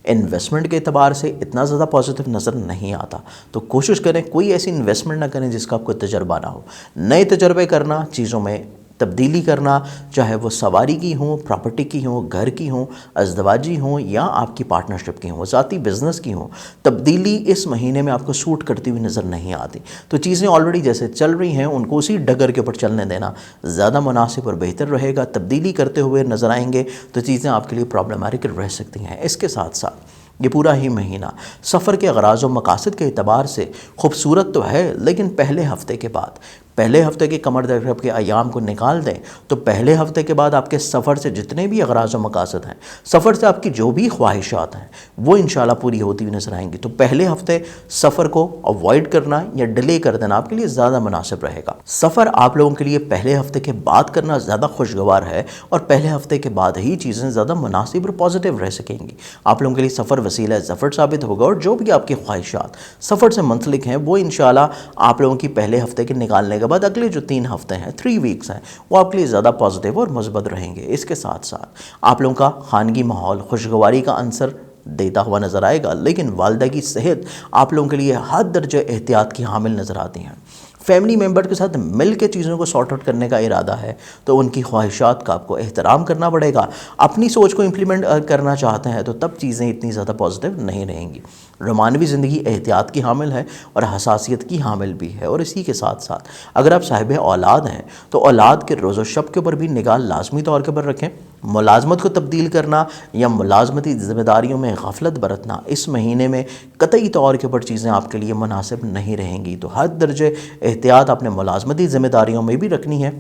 انویسٹمنٹ کے اعتبار سے اتنا زیادہ پازیٹیو نظر نہیں آتا، تو کوشش کریں کوئی ایسی انویسٹمنٹ نہ کریں جس کا آپ کو تجربہ نہ ہو۔ نئے تجربے کرنا، چیزوں میں تبدیلی کرنا، چاہے وہ سواری کی ہوں، پراپرٹی کی ہوں، گھر کی ہوں، ازدواجی ہوں یا آپ کی پارٹنرشپ کی ہوں، ذاتی بزنس کی ہوں، تبدیلی اس مہینے میں آپ کو سوٹ کرتی ہوئی نظر نہیں آتی، تو چیزیں آلریڈی جیسے چل رہی ہیں ان کو اسی ڈگر کے اوپر چلنے دینا زیادہ مناسب اور بہتر رہے گا۔ تبدیلی کرتے ہوئے نظر آئیں گے تو چیزیں آپ کے لیے پرابلمٹک رہ سکتی ہیں۔ اس کے ساتھ ساتھ یہ پورا ہی مہینہ سفر کے اغراض و مقاصد کے اعتبار سے خوبصورت تو ہے، لیکن پہلے ہفتے کے بعد، پہلے ہفتے کے کمر در اکرب کے ایام کو نکال دیں تو پہلے ہفتے کے بعد آپ کے سفر سے جتنے بھی اغراض و مقاصد ہیں، سفر سے آپ کی جو بھی خواہشات ہیں وہ انشاءاللہ پوری ہوتی ہوئی نظر آئیں گی، تو پہلے ہفتے سفر کو اوائڈ کرنا یا ڈیلے کر دینا آپ کے لیے زیادہ مناسب رہے گا۔ سفر آپ لوگوں کے لیے پہلے ہفتے کے بعد کرنا زیادہ خوشگوار ہے، اور پہلے ہفتے کے بعد ہی چیزیں زیادہ مناسب اور پازیٹیو رہ سکیں گی۔ آپ لوگوں کے لیے سفر وسیلہ ظفر ثابت ہوگا، اور جو بھی آپ کی خواہشات سفر سے منسلک ہیں وہ انشاءاللہ آپ لوگوں کی پہلے ہفتے کے نکالنے کے بعد اگلے جو 3 ہفتے ہیں، 3 ویکس ہیں، وہ آپ کے لیے زیادہ پازیٹیو اور مثبت رہیں گے۔ اس کے ساتھ ساتھ آپ لوگوں کا خانگی ماحول خوشگواری کا عنصر دیتا ہوا نظر آئے گا، لیکن والدہ کی صحت آپ لوگوں کے لیے حد درجہ احتیاط کی حامل نظر آتی ہیں۔ فیملی ممبر کے ساتھ مل کے چیزوں کو سارٹ آؤٹ کرنے کا ارادہ ہے تو ان کی خواہشات کا آپ کو احترام کرنا پڑے گا۔ اپنی سوچ کو امپلیمنٹ کرنا چاہتے ہیں تو تب چیزیں اتنی زیادہ پازیٹیو نہیں رہیں گی۔ رومانوی زندگی احتیاط کی حامل ہے اور حساسیت کی حامل بھی ہے، اور اسی کے ساتھ ساتھ اگر آپ صاحب اولاد ہیں تو اولاد کے روز و شب کے اوپر بھی نگاہ لازمی طور کے پر رکھیں۔ ملازمت کو تبدیل کرنا یا ملازمتی ذمہ داریوں میں غفلت برتنا اس مہینے میں قطعی طور کے اوپر چیزیں آپ کے لیے مناسب نہیں رہیں گی، تو حد درجے احتیاط اپنے ملازمتی ذمہ داریوں میں بھی رکھنی ہے،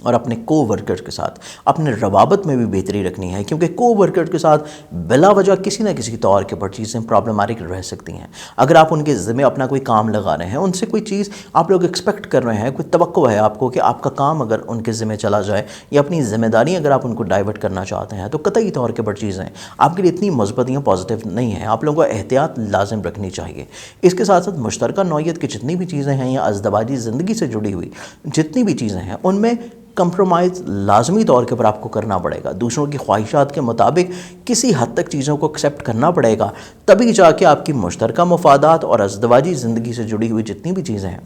اور اپنے کو ورکر کے ساتھ اپنے روابط میں بھی بہتری رکھنی ہے، کیونکہ کو ورکر کے ساتھ بلا وجہ کسی نہ کسی طور کے پر چیزیں پرابلمٹک رہ سکتی ہیں۔ اگر آپ ان کے ذمہ اپنا کوئی کام لگا رہے ہیں، ان سے کوئی چیز آپ لوگ ایکسپیکٹ کر رہے ہیں، کوئی توقع ہے آپ کو کہ آپ کا کام اگر ان کے ذمہ چلا جائے یا اپنی ذمہ داری اگر آپ ان کو ڈائیورٹ کرنا چاہتے ہیں، تو قطعی طور کے پر چیزیں آپ کے لیے اتنی مثبت یا پازیٹیو نہیں ہیں۔ آپ لوگوں کو احتیاط لازم رکھنی چاہیے۔ اس کے ساتھ ساتھ مشترکہ نوعیت کی جتنی بھی چیزیں ہیں یا ازدواجی زندگی سے جڑی ہوئی جتنی بھی چیزیں ہیں، ان میں کمپرومائز لازمی طور کے پر آپ کو کرنا پڑے گا، دوسروں کی خواہشات کے مطابق کسی حد تک چیزوں کو ایکسیپٹ کرنا پڑے گا، تبھی جا کے آپ کی مشترکہ مفادات اور ازدواجی زندگی سے جڑی ہوئی جتنی بھی چیزیں ہیں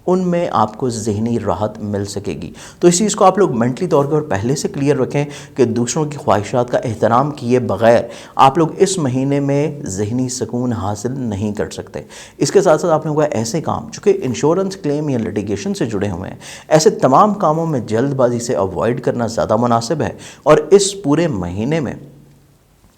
ان میں آپ کو ذہنی راحت مل سکے گی۔ تو اس چیز کو آپ لوگ منٹلی طور پر پہلے سے کلیئر رکھیں کہ دوسروں کی خواہشات کا احترام کیے بغیر آپ لوگ اس مہینے میں ذہنی سکون حاصل نہیں کر سکتے۔ اس کے ساتھ ساتھ آپ لوگوں کا ایسے کام جو کہ انشورنس کلیم یا لٹیگیشن سے جڑے ہوئے ہیں، ایسے تمام کاموں میں جلد بازی سے اوائڈ کرنا زیادہ مناسب ہے، اور اس پورے مہینے میں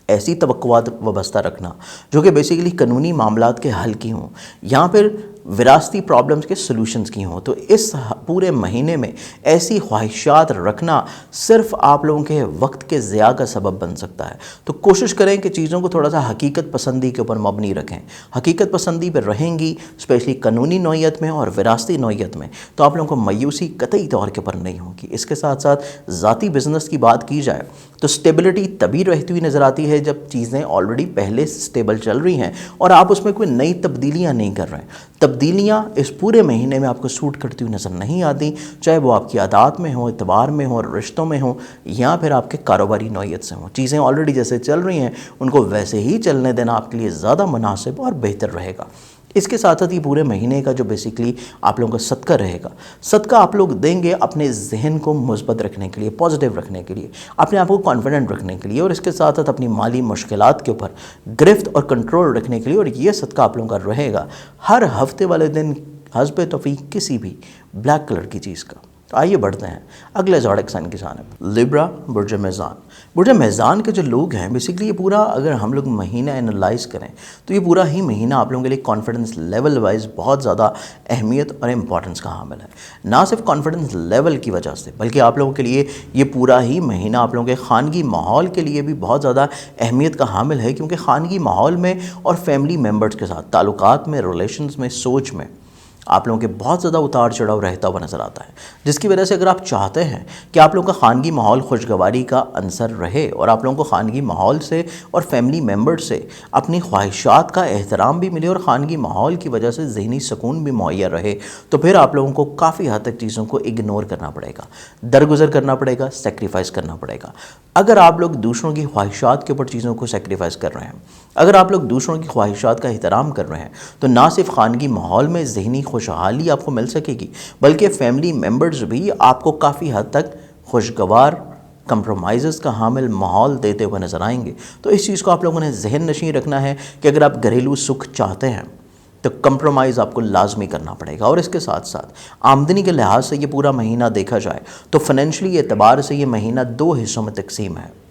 ایسی توقعات وابستہ رکھنا جو کہ بیسیکلی قانونی معاملات کے حل کی ہوں یا پھر وراثتی پرابلمز کے سلوشنز کی ہوں، تو اس پورے مہینے میں ایسی خواہشات رکھنا صرف آپ لوگوں کے وقت کے ضیاع کا سبب بن سکتا ہے۔ تو کوشش کریں کہ چیزوں کو تھوڑا سا حقیقت پسندی کے اوپر مبنی رکھیں۔ حقیقت پسندی پہ رہیں گی اسپیشلی قانونی نوعیت میں اور وراثتی نوعیت میں، تو آپ لوگوں کو مایوسی قطعی طور کے پر نہیں ہوگی۔ اس کے ساتھ ساتھ ذاتی بزنس کی بات کی جائے تو سٹیبلٹی تبھی رہتی ہوئی نظر آتی ہے جب چیزیں آلریڈی پہلے سٹیبل چل رہی ہیں اور آپ اس میں کوئی نئی تبدیلیاں نہیں کر رہے ہیں۔ تبدیلیاں اس پورے مہینے میں آپ کو سوٹ کرتی ہوئی نظر نہیں آتی، چاہے وہ آپ کی عادات میں ہوں، اعتبار میں ہوں، رشتوں میں ہوں، یا پھر آپ کے کاروباری نوعیت سے ہوں۔ چیزیں آلریڈی جیسے چل رہی ہیں ان کو ویسے ہی چلنے دینا آپ کے لیے زیادہ مناسب اور بہتر رہے گا۔ اس کے ساتھ ساتھ یہ پورے مہینے کا جو بیسیکلی آپ لوگوں کا صدقہ رہے گا، صدقہ آپ لوگ دیں گے اپنے ذہن کو مثبت رکھنے کے لیے، پازیٹیو رکھنے کے لیے، اپنے آپ کو کانفیڈنٹ رکھنے کے لیے، اور اس کے ساتھ ساتھ اپنی مالی مشکلات کے اوپر گرفت اور کنٹرول رکھنے کے لیے۔ اور یہ صدقہ آپ لوگوں کا رہے گا ہر ہفتے والے دن حسب توفیق کسی بھی بلیک کلر کی چیز کا۔ تو آئیے بڑھتے ہیں اگلے زوڈک سائن کی جانب، لیبرا، برج میزان۔ برج میزان کے جو لوگ ہیں بیسیکلی یہ پورا اگر ہم لوگ مہینہ انالائز کریں تو یہ پورا ہی مہینہ آپ لوگوں کے لیے کانفیڈنس لیول وائز بہت زیادہ اہمیت اور امپورٹنس کا حامل ہے۔ نہ صرف کانفیڈنس لیول کی وجہ سے بلکہ آپ لوگوں کے لیے یہ پورا ہی مہینہ آپ لوگوں کے خانگی ماحول کے لیے بھی بہت زیادہ اہمیت کا حامل ہے، کیونکہ خانگی ماحول میں اور فیملی ممبرز کے ساتھ تعلقات میں، ریلیشنز میں، سوچ میں آپ لوگوں کے بہت زیادہ اتار چڑھاؤ رہتا ہوا نظر آتا ہے، جس کی وجہ سے اگر آپ چاہتے ہیں کہ آپ لوگوں کا خانگی ماحول خوشگواری کا عنصر رہے اور آپ لوگوں کو خانگی ماحول سے اور فیملی ممبر سے اپنی خواہشات کا احترام بھی ملے اور خانگی ماحول کی وجہ سے ذہنی سکون بھی مہیا رہے، تو پھر آپ لوگوں کو کافی حد تک چیزوں کو اگنور کرنا پڑے گا، درگزر کرنا پڑے گا، سیکریفائز کرنا پڑے گا۔ اگر آپ لوگ دوسروں کی خواہشات کے اوپر چیزوں کو سیکریفائز کر رہے ہیں، اگر آپ لوگ دوسروں کی خواہشات کا احترام کر رہے ہیں، تو نہ صرف خانگی ماحول میں ذہنی خوشحالی آپ کو مل سکے گی بلکہ فیملی ممبرز بھی آپ کو کافی حد تک خوشگوار کمپرومائزز کا حامل ماحول دیتے ہوئے نظر آئیں گے۔ تو اس چیز کو آپ لوگوں نے ذہن نشین رکھنا ہے کہ اگر آپ گھریلو سکھ چاہتے ہیں تو کمپرومائز آپ کو لازمی کرنا پڑے گا۔ اور اس کے ساتھ ساتھ آمدنی کے لحاظ سے یہ پورا مہینہ دیکھا جائے تو فائنینشلی اعتبار سے یہ مہینہ 2 حصوں میں تقسیم ہے۔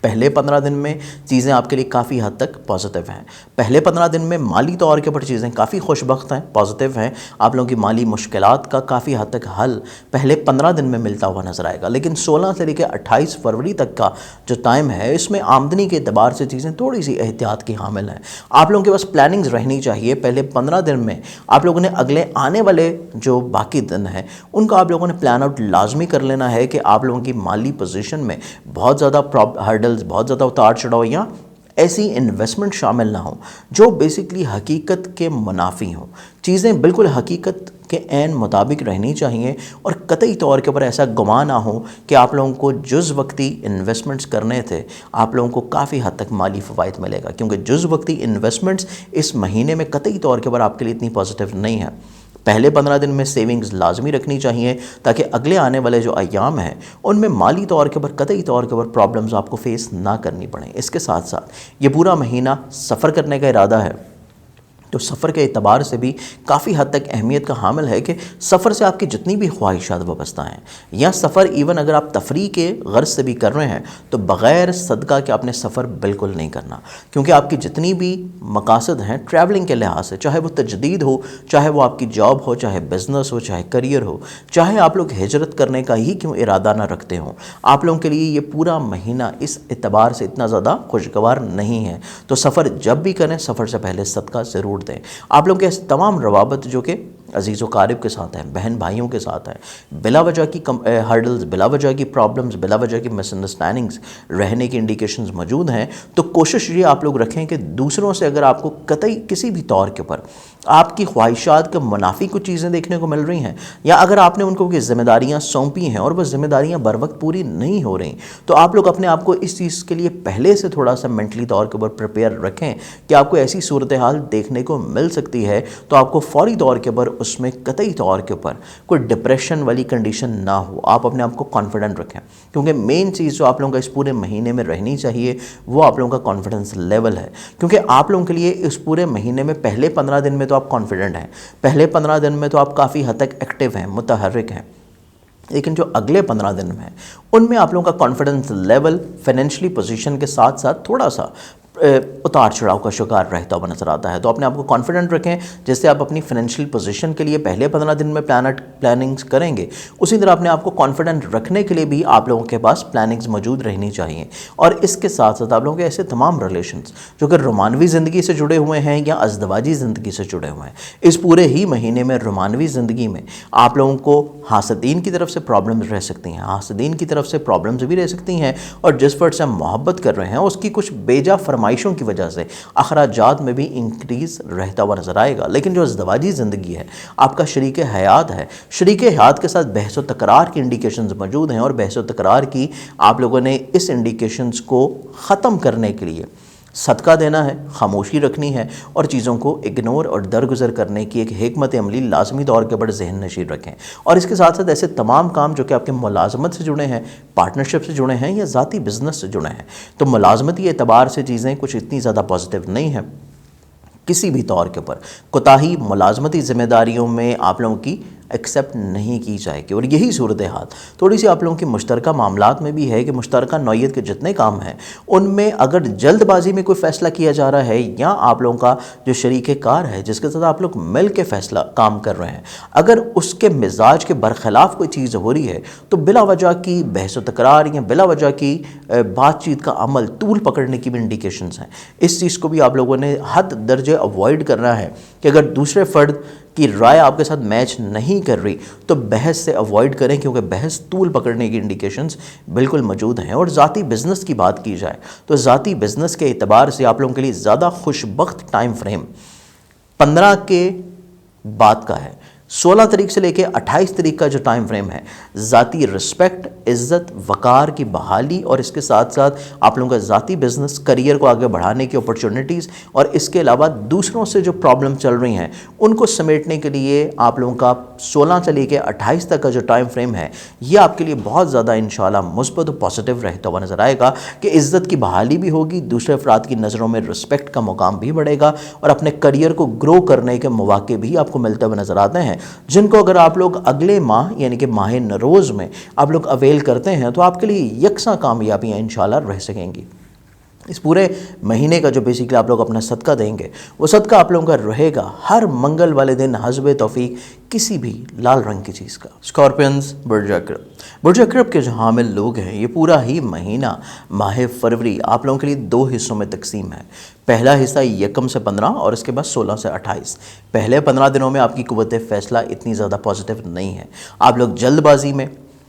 پہلے 15 دن میں چیزیں آپ کے لیے کافی حد تک پازیٹیو ہیں۔ پہلے 15 دن میں مالی طور کے اوپر چیزیں کافی خوش بخت ہیں، پازیٹیو ہیں، آپ لوگوں کی مالی مشکلات کا کافی حد تک حل پہلے 15 دن میں ملتا ہوا نظر آئے گا۔ لیکن 16 سے لے کے 28 فروری تک کا جو ٹائم ہے اس میں آمدنی کے اعتبار سے چیزیں تھوڑی سی احتیاط کی حامل ہیں۔ آپ لوگوں کے پاس پلاننگز رہنی چاہیے۔ پہلے 15 دن میں آپ لوگوں نے اگلے آنے والے جو باقی دن ہیں ان کا آپ لوگوں نے پلان آؤٹ لازمی کر لینا ہے کہ آپ لوگوں کی مالی پوزیشن میں بہت زیادہ ہرڈل، بہت زیادہ اتار چڑھاؤ یا ایسی انویسٹمنٹ شامل نہ ہوں جو بیسیکلی حقیقت کے منافی ہوں۔ چیزیں بالکل حقیقت کے عین مطابق رہنی چاہیے اور قطعی طور کے اوپر ایسا گمان نہ ہو کہ آپ لوگوں کو جز وقتی انویسٹمنٹس کرنے تھے، آپ لوگوں کو کافی حد تک مالی فوائد ملے گا، کیونکہ جز وقتی انویسٹمنٹس اس مہینے میں قطعی طور کے اوپر آپ کے لیے اتنی پازیٹیو نہیں ہے۔ پہلے 15 دن میں سیونگز لازمی رکھنی چاہیے تاکہ اگلے آنے والے جو ایام ہیں ان میں مالی طور کے اوپر قطعی طور کے اوپر پرابلمز آپ کو فیس نہ کرنی پڑیں۔ اس کے ساتھ ساتھ یہ پورا مہینہ سفر کرنے کا ارادہ ہے تو سفر کے اعتبار سے بھی کافی حد تک اہمیت کا حامل ہے کہ سفر سے آپ کی جتنی بھی خواہشات وابستہ ہیں یا سفر ایون اگر آپ تفریح کے غرض سے بھی کر رہے ہیں تو بغیر صدقہ کہ آپ نے سفر بالکل نہیں کرنا، کیونکہ آپ کی جتنی بھی مقاصد ہیں ٹریولنگ کے لحاظ سے، چاہے وہ تجدید ہو، چاہے وہ آپ کی جاب ہو، چاہے بزنس ہو، چاہے کریئر ہو، چاہے آپ لوگ ہجرت کرنے کا ہی کیوں ارادہ نہ رکھتے ہوں، آپ لوگوں کے لیے یہ پورا مہینہ اس اعتبار سے اتنا زیادہ خوشگوار نہیں ہے۔ تو سفر جب بھی کریں، سفر سے پہلے صدقہ ضرور دیں۔ آپ لوگوں کے تمام روابط جو کہ عزیز و قارب کے ساتھ ہیں، بہن بھائیوں کے ساتھ ہیں، بلا وجہ کی ہرڈلز، بلا وجہ کی پرابلمز، بلا وجہ کی مس انڈرسٹینڈنگز رہنے کی انڈیکیشنز موجود ہیں، تو کوشش یہ آپ لوگ رکھیں کہ دوسروں سے اگر آپ کو قطعی کسی بھی طور کے اوپر آپ کی خواہشات کے منافی کچھ چیزیں دیکھنے کو مل رہی ہیں، یا اگر آپ نے ان کو ذمہ داریاں سونپی ہیں اور وہ ذمہ داریاں بر وقت پوری نہیں ہو رہی، تو آپ لوگ اپنے آپ کو اس چیز کے لیے پہلے سے تھوڑا سا مینٹلی طور کے اوپر پریپیئر رکھیں کہ آپ کو ایسی صورتحال دیکھنے کو مل سکتی ہے، تو آپ کو فوری طور کے اوپر اس میں قطعی طور کے اوپر کوئی ڈپریشن والی کنڈیشن نہ ہو۔ آپ اپنے آپ کو کانفیڈنٹ رکھیں، کیونکہ مین چیز جو آپ لوگوں کا اس پورے مہینے میں رہنی چاہیے وہ آپ لوگوں کا کانفیڈنس لیول ہے، کیونکہ آپ لوگوں کے لیے اس پورے مہینے میں پہلے 15 دن میں تو آپ کانفیڈنٹ ہیں، پہلے 15 دن میں تو آپ کافی حد تک ایکٹیو ہیں، متحرک ہیں، لیکن جو اگلے 15 دن میں ہیں ان میں آپ لوگوں کا کانفیڈنس لیول فائنینشلی پوزیشن کے ساتھ ساتھ تھوڑا سا اتار چڑھاؤ کا شکار رہتا ہوا نظر آتا ہے۔ تو اپنے آپ کو کانفیڈنٹ رکھیں، جس سے آپ اپنی فائنینشیل پوزیشن کے لیے پہلے 15 دن میں پلاننگز کریں گے، اسی طرح اپنے آپ کو کانفیڈنٹ رکھنے کے لیے بھی آپ لوگوں کے پاس پلاننگز موجود رہنی چاہیے۔ اور اس کے ساتھ ساتھ آپ لوگوں کے ایسے تمام ریلیشنز جو کہ رومانوی زندگی سے جڑے ہوئے ہیں یا ازدواجی زندگی سے جڑے ہوئے ہیں، اس پورے ہی مہینے میں رومانوی زندگی میں آپ لوگوں کو حاسدین کی طرف سے پرابلمز رہ سکتی ہیں، حاسدین کی طرف سے پرابلمز بھی رہ سکتی ہیں، اور جس فرد سے ہم محبت کر رہے ہیں اس کی کچھ بیجا فرمائشوں کی وجہ سے اخراجات میں بھی انکریز رہتا ہوا نظر آئے گا۔ لیکن جو ازدواجی زندگی ہے، آپ کا شریک حیات ہے، شریک حیات کے ساتھ بحث و تکرار کی انڈیکیشنز موجود ہیں، اور بحث و تکرار کی آپ لوگوں نے اس انڈیکیشنز کو ختم کرنے کے لیے صدقہ دینا ہے، خاموشی رکھنی ہے، اور چیزوں کو اگنور اور درگزر کرنے کی ایک حکمت عملی لازمی طور کے اوپر ذہن نشین رکھیں۔ اور اس کے ساتھ ساتھ ایسے تمام کام جو کہ آپ کے ملازمت سے جڑے ہیں، پارٹنرشپ سے جڑے ہیں یا ذاتی بزنس سے جڑے ہیں، تو ملازمتی اعتبار سے چیزیں کچھ اتنی زیادہ پازیٹیو نہیں ہیں، کسی بھی طور کے اوپر کوتاہی ملازمتی ذمہ داریوں میں آپ لوگوں کی ایکسیپٹ نہیں کی جائے گی۔ اور یہی صورتحال تھوڑی سی آپ لوگوں کی مشترکہ معاملات میں بھی ہے کہ مشترکہ نوعیت کے جتنے کام ہیں ان میں اگر جلد بازی میں کوئی فیصلہ کیا جا رہا ہے، یا آپ لوگوں کا جو شریک کار ہے جس کے ساتھ آپ لوگ مل کے فیصلہ کام کر رہے ہیں، اگر اس کے مزاج کے برخلاف کوئی چیز ہو رہی ہے، تو بلا وجہ کی بحث و تکرار یا بلا وجہ کی بات چیت کا عمل طول پکڑنے کی بھی انڈیکیشنز ہیں۔ اس چیز کو بھی آپ لوگوں نے حد درجے اوائڈ کرنا ہے کہ اگر دوسرے فرد کی رائے آپ کے ساتھ میچ نہیں کر رہی تو بحث سے اوائڈ کریں، کیونکہ بحث طول پکڑنے کی انڈیکیشنز بالکل موجود ہیں۔ اور ذاتی بزنس کی بات کی جائے تو ذاتی بزنس کے اعتبار سے آپ لوگوں کے لیے زیادہ خوش بخت ٹائم فریم 15 کے بعد کا ہے۔ 16 تاریخ سے لے کے 28 تاریخ کا جو ٹائم فریم ہے، ذاتی رسپیکٹ، عزت، وقار کی بحالی، اور اس کے ساتھ ساتھ آپ لوگوں کا ذاتی بزنس کریئر کو آگے بڑھانے کی اپرچونٹیز، اور اس کے علاوہ دوسروں سے جو پرابلم چل رہی ہیں ان کو سمیٹنے کے لیے آپ لوگوں کا 16 سے لے کے 28 تک کا جو ٹائم فریم ہے، یہ آپ کے لیے بہت زیادہ انشاءاللہ مثبت و پازیٹیو رہتا ہوا نظر آئے گا کہ عزت کی بحالی بھی ہوگی، دوسرے افراد کی نظروں میں رسپیکٹ کا مقام بھی بڑھے گا، اور اپنے کریئر کو گرو کرنے کے مواقع بھی آپ کو ملتے ہوئے نظر آتے ہیں، جن کو اگر آپ لوگ اگلے ماہ یعنی کہ ماہ نوروز میں آپ لوگ اویل کرتے ہیں تو آپ کے لیے یکساں کامیابیاں انشاءاللہ رہ سکیں گی۔ اس پورے مہینے کا جو بیسیکلی آپ لوگ اپنا صدقہ دیں گے، وہ صدقہ آپ لوگوں کا رہے گا ہر منگل والے دن حسب توفیق کسی بھی لال رنگ کی چیز کا۔ اسکارپینز، برج اکرب کے جو حامل لوگ ہیں، یہ پورا ہی مہینہ ماہ فروری آپ لوگوں کے لیے 2 حصوں میں تقسیم ہے۔ پہلا حصہ 1 سے 15 اور اس کے بعد 16 سے 28۔ پہلے 15 دنوں میں آپ کی قوت فیصلہ اتنی زیادہ پازیٹیو نہیں ہے، آپ لوگ جلد بازی میں،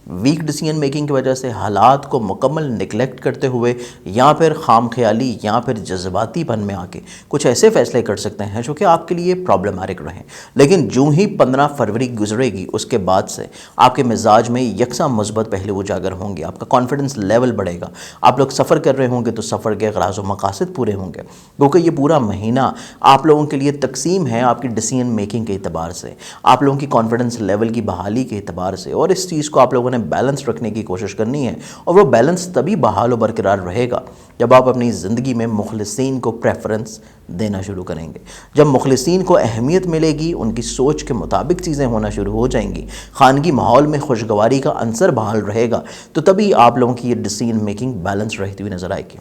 ویک ڈیسیژن میکنگ کی وجہ سے، حالات کو مکمل نگلیکٹ کرتے ہوئے، یا پھر خام خیالی یا پھر جذباتی پن میں آ کے کچھ ایسے فیصلے کر سکتے ہیں جو کہ آپ کے لیے پرابلمٹک رہیں۔ لیکن جو ہی 15 فروری گزرے گی اس کے بعد سے آپ کے مزاج میں یکساں مثبت پہلو اجاگر ہوں گے، آپ کا کانفیڈنس لیول بڑھے گا، آپ لوگ سفر کر رہے ہوں گے تو سفر کے غراض و مقاصد پورے ہوں گے، کیونکہ یہ پورا مہینہ آپ لوگوں کے لیے تقسیم ہے آپ کی ڈیسیژن میکنگ کے اعتبار سے، آپ لوگوں کی کانفیڈنس لیول کی بحالی کے اعتبار سے، اور اس چیز کو آپ لوگوں نے نے بیلنس رکھنے کی کوشش کرنی ہے، اور وہ بیلنس تبھی بحال و برقرار رہے گا جب آپ اپنی زندگی میں مخلصین کو پریفرنس دینا شروع کریں گے۔ جب مخلصین کو اہمیت ملے گی، ان کی سوچ کے مطابق چیزیں ہونا شروع ہو جائیں گی، خانگی ماحول میں خوشگواری کا عنصر بحال رہے گا، تو تبھی آپ لوگوں کی یہ ڈیسیژن میکنگ بیلنس رہتی ہوئی نظر آئے گی۔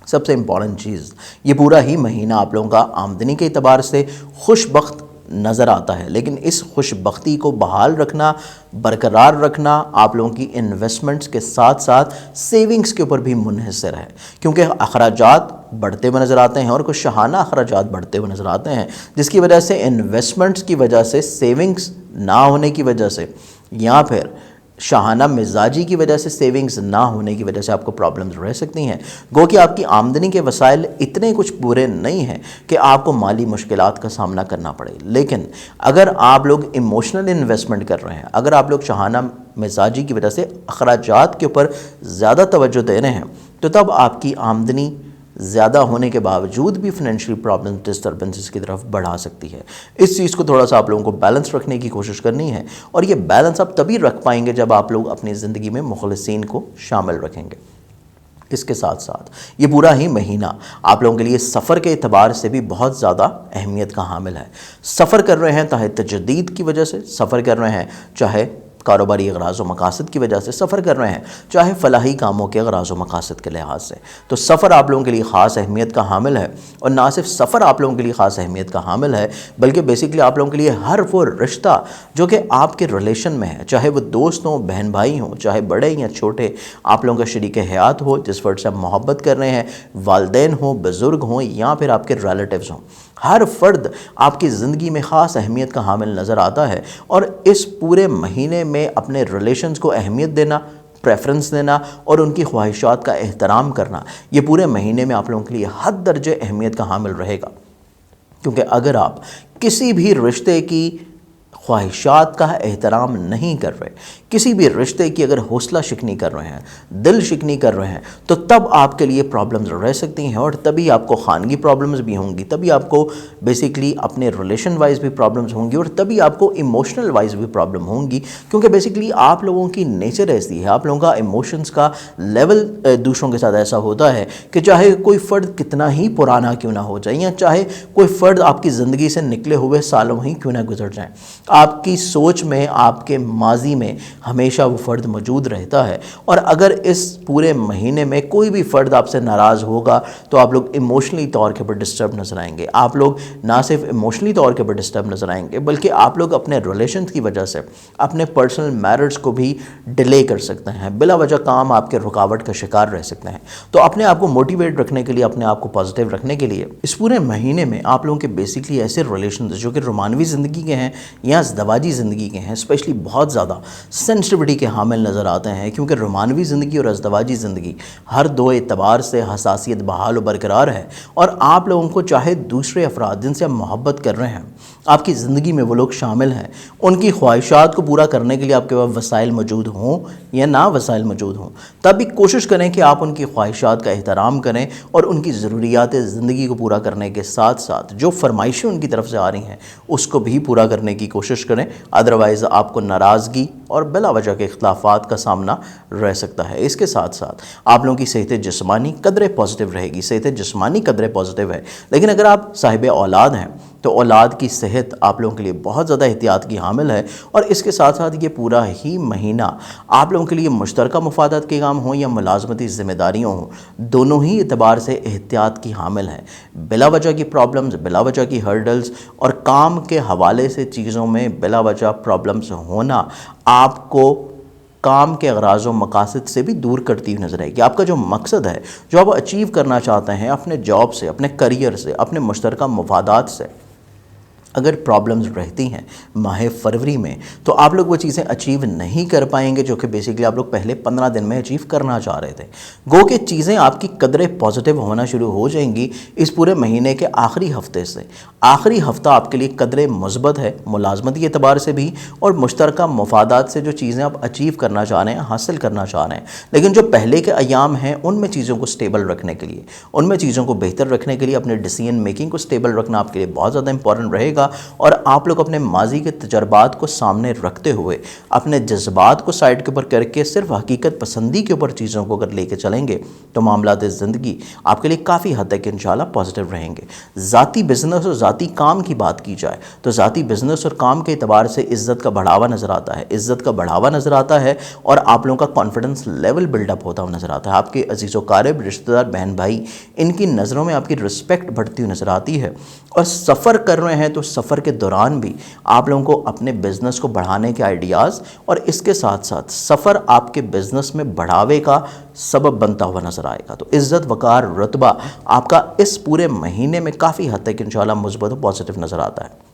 سب سے امپورٹنٹ چیز، یہ پورا ہی مہینہ آپ لوگوں کا آمدنی کے اعتبار سے خوش بخت نظر آتا ہے، لیکن اس خوش بختی کو بحال رکھنا، برقرار رکھنا آپ لوگوں کی انویسٹمنٹس کے ساتھ ساتھ سیونگز کے اوپر بھی منحصر ہے، کیونکہ اخراجات بڑھتے ہوئے نظر آتے ہیں اور کچھ شاہانہ اخراجات بڑھتے ہوئے نظر آتے ہیں، جس کی وجہ سے انویسٹمنٹس کی وجہ سے، سیونگز نہ ہونے کی وجہ سے، یا پھر شاہانہ مزاجی کی وجہ سے سیونگز نہ ہونے کی وجہ سے آپ کو پرابلمز رہ سکتی ہیں۔ گو کہ آپ کی آمدنی کے وسائل اتنے کچھ پورے نہیں ہیں کہ آپ کو مالی مشکلات کا سامنا کرنا پڑے، لیکن اگر آپ لوگ ایموشنل انویسٹمنٹ کر رہے ہیں، اگر آپ لوگ شاہانہ مزاجی کی وجہ سے اخراجات کے اوپر زیادہ توجہ دے رہے ہیں، تو تب آپ کی آمدنی زیادہ ہونے کے باوجود بھی فائنینشیل پرابلم ڈسٹربنسز کی طرف بڑھا سکتی ہے۔ اس چیز کو تھوڑا سا آپ لوگوں کو بیلنس رکھنے کی کوشش کرنی ہے، اور یہ بیلنس آپ تبھی رکھ پائیں گے جب آپ لوگ اپنی زندگی میں مخلصین کو شامل رکھیں گے۔ اس کے ساتھ ساتھ یہ پورا ہی مہینہ آپ لوگوں کے لیے سفر کے اعتبار سے بھی بہت زیادہ اہمیت کا حامل ہے۔ سفر کر رہے ہیں چاہے تجدید کی وجہ سے سفر کر رہے ہیں، چاہے کاروباری اغراض و مقاصد کی وجہ سے سفر کر رہے ہیں، چاہے فلاحی کاموں کے اغراض و مقاصد کے لحاظ سے، تو سفر آپ لوگوں کے لیے خاص اہمیت کا حامل ہے۔ اور نہ صرف سفر آپ لوگوں کے لیے خاص اہمیت کا حامل ہے، بلکہ بیسیکلی آپ لوگوں کے لیے ہر وہ رشتہ جو کہ آپ کے ریلیشن میں ہے، چاہے وہ دوست ہوں، بہن بھائی ہوں، چاہے بڑے یا چھوٹے، آپ لوگوں کا شریک حیات ہو جس فرد سے آپ محبت کر رہے ہیں، والدین ہوں، بزرگ ہوں، یا پھر آپ کے ریلیٹیوز ہوں، ہر فرد آپ کی زندگی میں خاص اہمیت کا حامل نظر آتا ہے۔ اور اس پورے مہینے میں اپنے ریلیشنز کو اہمیت دینا، پریفرنس دینا اور ان کی خواہشات کا احترام کرنا، یہ پورے مہینے میں آپ لوگوں کے لیے حد درجے اہمیت کا حامل رہے گا، کیونکہ اگر آپ کسی بھی رشتے کی خواہشات کا احترام نہیں کر رہے، کسی بھی رشتے کی اگر حوصلہ شکنی کر رہے ہیں، دل شکنی کر رہے ہیں، تو تب آپ کے لیے پرابلمز رہ سکتی ہیں، اور تبھی آپ کو خانگی پرابلمز بھی ہوں گی، تبھی آپ کو بیسیکلی اپنے ریلیشن وائز بھی پرابلمز ہوں گی، اور تبھی آپ کو ایموشنل وائز بھی پرابلم ہوں گی، کیونکہ بیسیکلی آپ لوگوں کی نیچر ایسی ہے، آپ لوگوں کا ایموشنز کا لیول دوسروں کے ساتھ ایسا ہوتا ہے کہ چاہے کوئی فرد کتنا ہی پرانا کیوں نہ ہو جائے، یا چاہے کوئی فرد آپ کی زندگی سے نکلے ہوئے سالوں ہی کیوں نہ گزر جائیں، آپ کی سوچ میں، آپ کے ماضی میں ہمیشہ وہ فرد موجود رہتا ہے۔ اور اگر اس پورے مہینے میں کوئی بھی فرد آپ سے ناراض ہوگا تو آپ لوگ ایموشنلی طور کے اوپر ڈسٹرب نظر آئیں گے، آپ لوگ نہ صرف ایموشنلی طور کے اوپر ڈسٹرب نظر آئیں گے، بلکہ آپ لوگ اپنے ریلیشنز کی وجہ سے اپنے پرسنل میرٹس کو بھی ڈیلے کر سکتے ہیں، بلا وجہ کام آپ کے رکاوٹ کا شکار رہ سکتے ہیں۔ تو اپنے آپ کو موٹیویٹ رکھنے کے لیے، اپنے آپ کو پازیٹیو رکھنے کے لیے، اس پورے مہینے میں آپ لوگوں کے بیسیکلی ایسے ریلیشنز جو کہ رومانوی زندگی کے ہیں یا ازدواجی زندگی کے ہیں، اسپیشلی بہت زیادہ سینسٹیوٹی کے حامل نظر آتے ہیں، کیونکہ رومانوی زندگی اور ازدواجی زندگی ہر دو اعتبار سے حساسیت بحال و برقرار ہے، اور آپ لوگوں کو چاہے دوسرے افراد جن سے آپ محبت کر رہے ہیں، آپ کی زندگی میں وہ لوگ شامل ہیں، ان کی خواہشات کو پورا کرنے کے لیے آپ کے پاس وسائل موجود ہوں یا نہ وسائل موجود ہوں، تب بھی کوشش کریں کہ آپ ان کی خواہشات کا احترام کریں، اور ان کی ضروریات زندگی کو پورا کرنے کے ساتھ ساتھ جو فرمائشیں ان کی طرف سے آ رہی ہیں اس کو بھی پورا کرنے کی کوشش کریں، ادروائز آپ کو ناراضگی اور بلا وجہ کے اختلافات کا سامنا رہ سکتا ہے۔ اس کے ساتھ ساتھ آپ لوگوں کی صحت جسمانی قدرے پازیٹیو رہے گی، صحت جسمانی قدرے پازیٹیو ہے، لیکن اگر آپ صاحب اولاد ہیں تو اولاد کی صحت آپ لوگوں کے لیے بہت زیادہ احتیاط کی حامل ہے، اور اس کے ساتھ ساتھ یہ پورا ہی مہینہ آپ لوگوں کے لیے مشترکہ مفادات کے کام ہوں یا ملازمتی ذمہ داریوں ہوں، دونوں ہی اعتبار سے احتیاط کی حامل ہیں۔ بلا وجہ کی پرابلمز، بلا وجہ کی ہرڈلز اور کام کے حوالے سے چیزوں میں بلا وجہ پرابلمز ہونا آپ کو کام کے اغراض و مقاصد سے بھی دور کرتی ہوئی نظر آئے گی۔ آپ کا جو مقصد ہے، جو آپ اچیو کرنا چاہتے ہیں اپنے جاب سے، اپنے کریئر سے، اپنے مشترکہ مفادات سے، اگر پرابلمز رہتی ہیں ماہ فروری میں، تو آپ لوگ وہ چیزیں اچیو نہیں کر پائیں گے جو کہ بیسیکلی آپ لوگ پہلے 15 دن میں اچیو کرنا چاہ رہے تھے۔ گو کہ چیزیں آپ کی قدرے پازیٹیو ہونا شروع ہو جائیں گی اس پورے مہینے کے آخری ہفتے سے۔ آخری ہفتہ آپ کے لیے قدرے مثبت ہے، ملازمتی اعتبار سے بھی اور مشترکہ مفادات سے جو چیزیں آپ اچیو کرنا چاہ رہے ہیں، حاصل کرنا چاہ رہے ہیں، لیکن جو پہلے کے ایام ہیں ان میں چیزوں کو سٹیبل رکھنے کے لیے، ان میں چیزوں کو بہتر رکھنے کے لیے اپنے ڈیسیژن میکنگ کو سٹیبل رکھنا آپ کے لیے بہت زیادہ امپورٹنٹ رہے گا۔ گا اور آپ لوگ اپنے ماضی کے تجربات کو سامنے رکھتے ہوئے اپنے جذبات کو سائڈ کے اوپر کر کے صرف حقیقت پسندی کے اوپر چیزوں کو اگر لے کے چلیں گے تو معاملات زندگی آپ کے لیے کافی حد تک انشاءاللہ پازیٹیو رہیں گے۔ ذاتی بزنس اور ذاتی کام کی بات کی جائے تو ذاتی بزنس اور کام کے اعتبار سے عزت کا بڑھاوا نظر آتا ہے، عزت کا بڑھاوا نظر آتا ہے اور آپ لوگوں کا کانفیڈنس لیول بلڈ اپ ہوتا ہوا نظر آتا ہے۔ آپ کے عزیز و قارب، رشتہ دار، بہن بھائی، ان کی نظروں میں آپ کی رسپیکٹ بڑھتی ہوئی نظر آتی ہے۔ اور سفر کر رہے ہیں تو سفر کے دوران بھی آپ لوگوں کو اپنے بزنس کو بڑھانے کے آئیڈیاز اور اس کے ساتھ ساتھ سفر آپ کے بزنس میں بڑھاوے کا سبب بنتا ہوا نظر آئے گا۔ تو عزت، وقار، رتبہ آپ کا اس پورے مہینے میں کافی حد تک انشاءاللہ مثبت و پازیٹیو نظر آتا ہے۔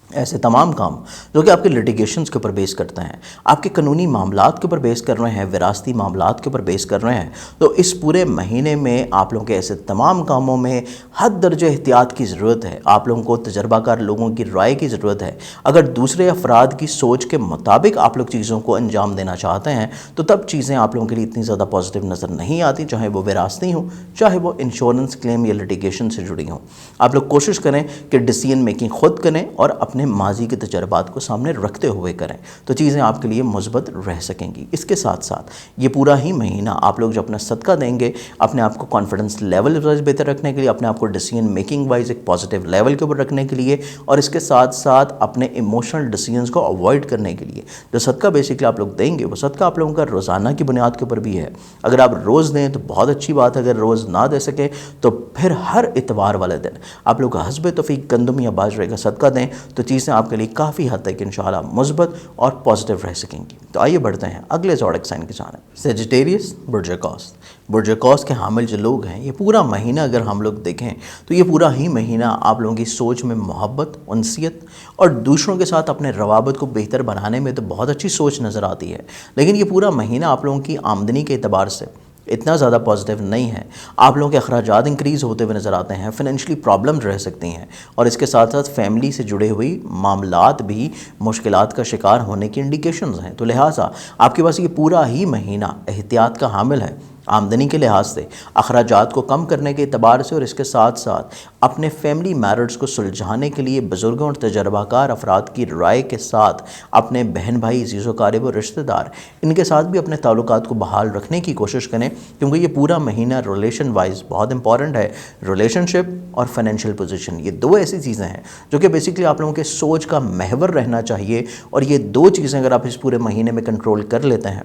ایسے تمام کام جو کہ آپ کے لٹیگیشنز کے اوپر بیس کرتے ہیں، آپ کے قانونی معاملات کے اوپر بیس کر رہے ہیں، وراثتی معاملات کے اوپر بیس کر رہے ہیں، تو اس پورے مہینے میں آپ لوگوں کے ایسے تمام کاموں میں حد درجہ احتیاط کی ضرورت ہے۔ آپ لوگوں کو تجربہ کار لوگوں کی رائے کی ضرورت ہے۔ اگر دوسرے افراد کی سوچ کے مطابق آپ لوگ چیزوں کو انجام دینا چاہتے ہیں تو تب چیزیں آپ لوگوں کے لیے اتنی زیادہ پازیٹیو نظر نہیں آتی، چاہے وہ وراثتی ہوں، چاہے وہ انشورنس کلیم یا لٹیگیشن سے جڑی ہوں۔ آپ لوگ کوشش کریں کہ ڈیسیژن میکنگ خود کریں اور اپنے ماضی کے تجربات کو سامنے رکھتے ہوئے کریں تو چیزیں آپ کے لیے مثبت رہ سکیں گی۔ اس کے ساتھ ساتھ یہ پورا ہی مہینہ آپ لوگ جو اپنا صدقہ دیں گے اپنے آپ کو کانفیڈنس لیول بہتر رکھنے کے لیے، اپنے آپ کو ڈیسیژن میکنگ وائز ایک پازیٹیو لیول کے اوپر رکھنے کے لیے، اور اس کے ساتھ ساتھ اپنے ایموشنل ڈیسیژنز کو اوائڈ کرنے کے لیے جو صدقہ بیسکلی آپ لوگ دیں گے وہ صدقہ آپ لوگوں کا روزانہ کی بنیاد کے اوپر بھی ہے۔ اگر آپ روز دیں تو بہت اچھی بات ہے، اگر روز نہ دے سکیں تو پھر ہر اتوار والے دن آپ لوگ حسب توفیق گندم یا باجرے کا صدقہ دیں تو چیزیں آپ کے لیے کافی حد تک انشاءاللہ مثبت اور پازیٹیو رہ سکیں گی۔ تو آئیے بڑھتے ہیں اگلے زوڈک سائن کی جانب۔ سیجیٹیریس، برج قوس۔ برج قوس کے حامل جو لوگ ہیں یہ پورا مہینہ اگر ہم لوگ دیکھیں تو یہ پورا ہی مہینہ آپ لوگوں کی سوچ میں محبت، انسیت اور دوسروں کے ساتھ اپنے روابط کو بہتر بنانے میں تو بہت اچھی سوچ نظر آتی ہے، لیکن یہ پورا مہینہ آپ لوگوں کی آمدنی کے اعتبار سے اتنا زیادہ پازیٹیو نہیں ہے۔ آپ لوگوں کے اخراجات انکریز ہوتے ہوئے نظر آتے ہیں، فائنینشلی پرابلم رہ سکتی ہیں، اور اس کے ساتھ ساتھ فیملی سے جڑے ہوئی معاملات بھی مشکلات کا شکار ہونے کی انڈیکیشنز ہیں۔ تو لہٰذا آپ کے پاس یہ پورا ہی مہینہ احتیاط کا حامل ہے، آمدنی کے لحاظ سے، اخراجات کو کم کرنے کے اعتبار سے، اور اس کے ساتھ ساتھ اپنے فیملی میٹرز کو سلجھانے کے لیے بزرگوں اور تجربہ کار افراد کی رائے کے ساتھ اپنے بہن بھائی، عزیز و قارب اور رشتہ دار ان کے ساتھ بھی اپنے تعلقات کو بحال رکھنے کی کوشش کریں، کیونکہ یہ پورا مہینہ ریلیشن وائز بہت امپورٹنٹ ہے۔ ریلیشن شپ اور فائنینشیل پوزیشن یہ دو ایسی چیزیں ہیں جو کہ بیسکلی آپ لوگوں کے سوچ کا محور رہنا چاہیے، اور یہ دو چیزیں اگر آپ اس پورے مہینے میں کنٹرول کر لیتے ہیں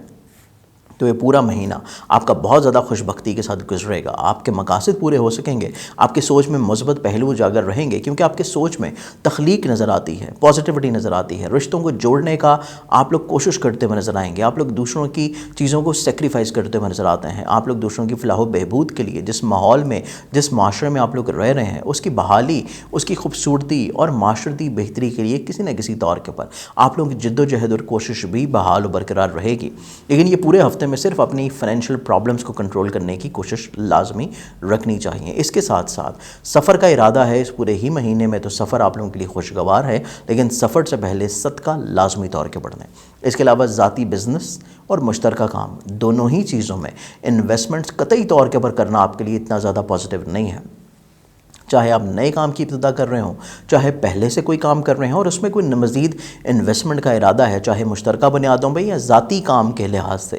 تو یہ پورا مہینہ آپ کا بہت زیادہ خوش بختی کے ساتھ گزرے گا۔ آپ کے مقاصد پورے ہو سکیں گے، آپ کی سوچ میں مثبت پہلو اجاگر رہیں گے، کیونکہ آپ کے سوچ میں تخلیق نظر آتی ہے، پازیٹیوٹی نظر آتی ہے، رشتوں کو جوڑنے کا آپ لوگ کوشش کرتے ہوئے نظر آئیں گے، آپ لوگ دوسروں کی چیزوں کو سیکریفائز کرتے ہوئے نظر آتے ہیں، آپ لوگ دوسروں کی فلاح و بہبود کے لیے جس ماحول میں، جس معاشرے میں آپ لوگ رہ رہے ہیں اس کی بحالی، اس کی خوبصورتی اور معاشرتی بہتری کے لیے کسی نہ کسی طور کے پر آپ لوگوں کی جد و جہد اور کوشش بھی بحال و برقرار رہے گی۔ لیکن یہ پورے ہفتے میں صرف اپنی فائنینشیل پرابلمز کو کنٹرول کرنے کی کوشش لازمی رکھنی چاہیے۔ اس کے ساتھ ساتھ سفر کا ارادہ ہے اس پورے ہی مہینے میں، تو سفر آپ لوگوں کے لیے خوشگوار ہے، لیکن سفر سے پہلے صدقہ لازمی طور کے بڑھنا ہے۔ اس کے علاوہ ذاتی بزنس اور مشترکہ کام دونوں ہی چیزوں میں انویسٹمنٹس قطعی طور کے پر کرنا آپ کے لیے اتنا زیادہ پازیٹیو نہیں ہے۔ چاہے آپ نئے کام کی ابتدا کر رہے ہوں، چاہے پہلے سے کوئی کام کر رہے ہوں اور اس میں کوئی مزید انویسٹمنٹ کا ارادہ ہے، چاہے مشترکہ بنیادوں پہ یا ذاتی کام کے لحاظ سے،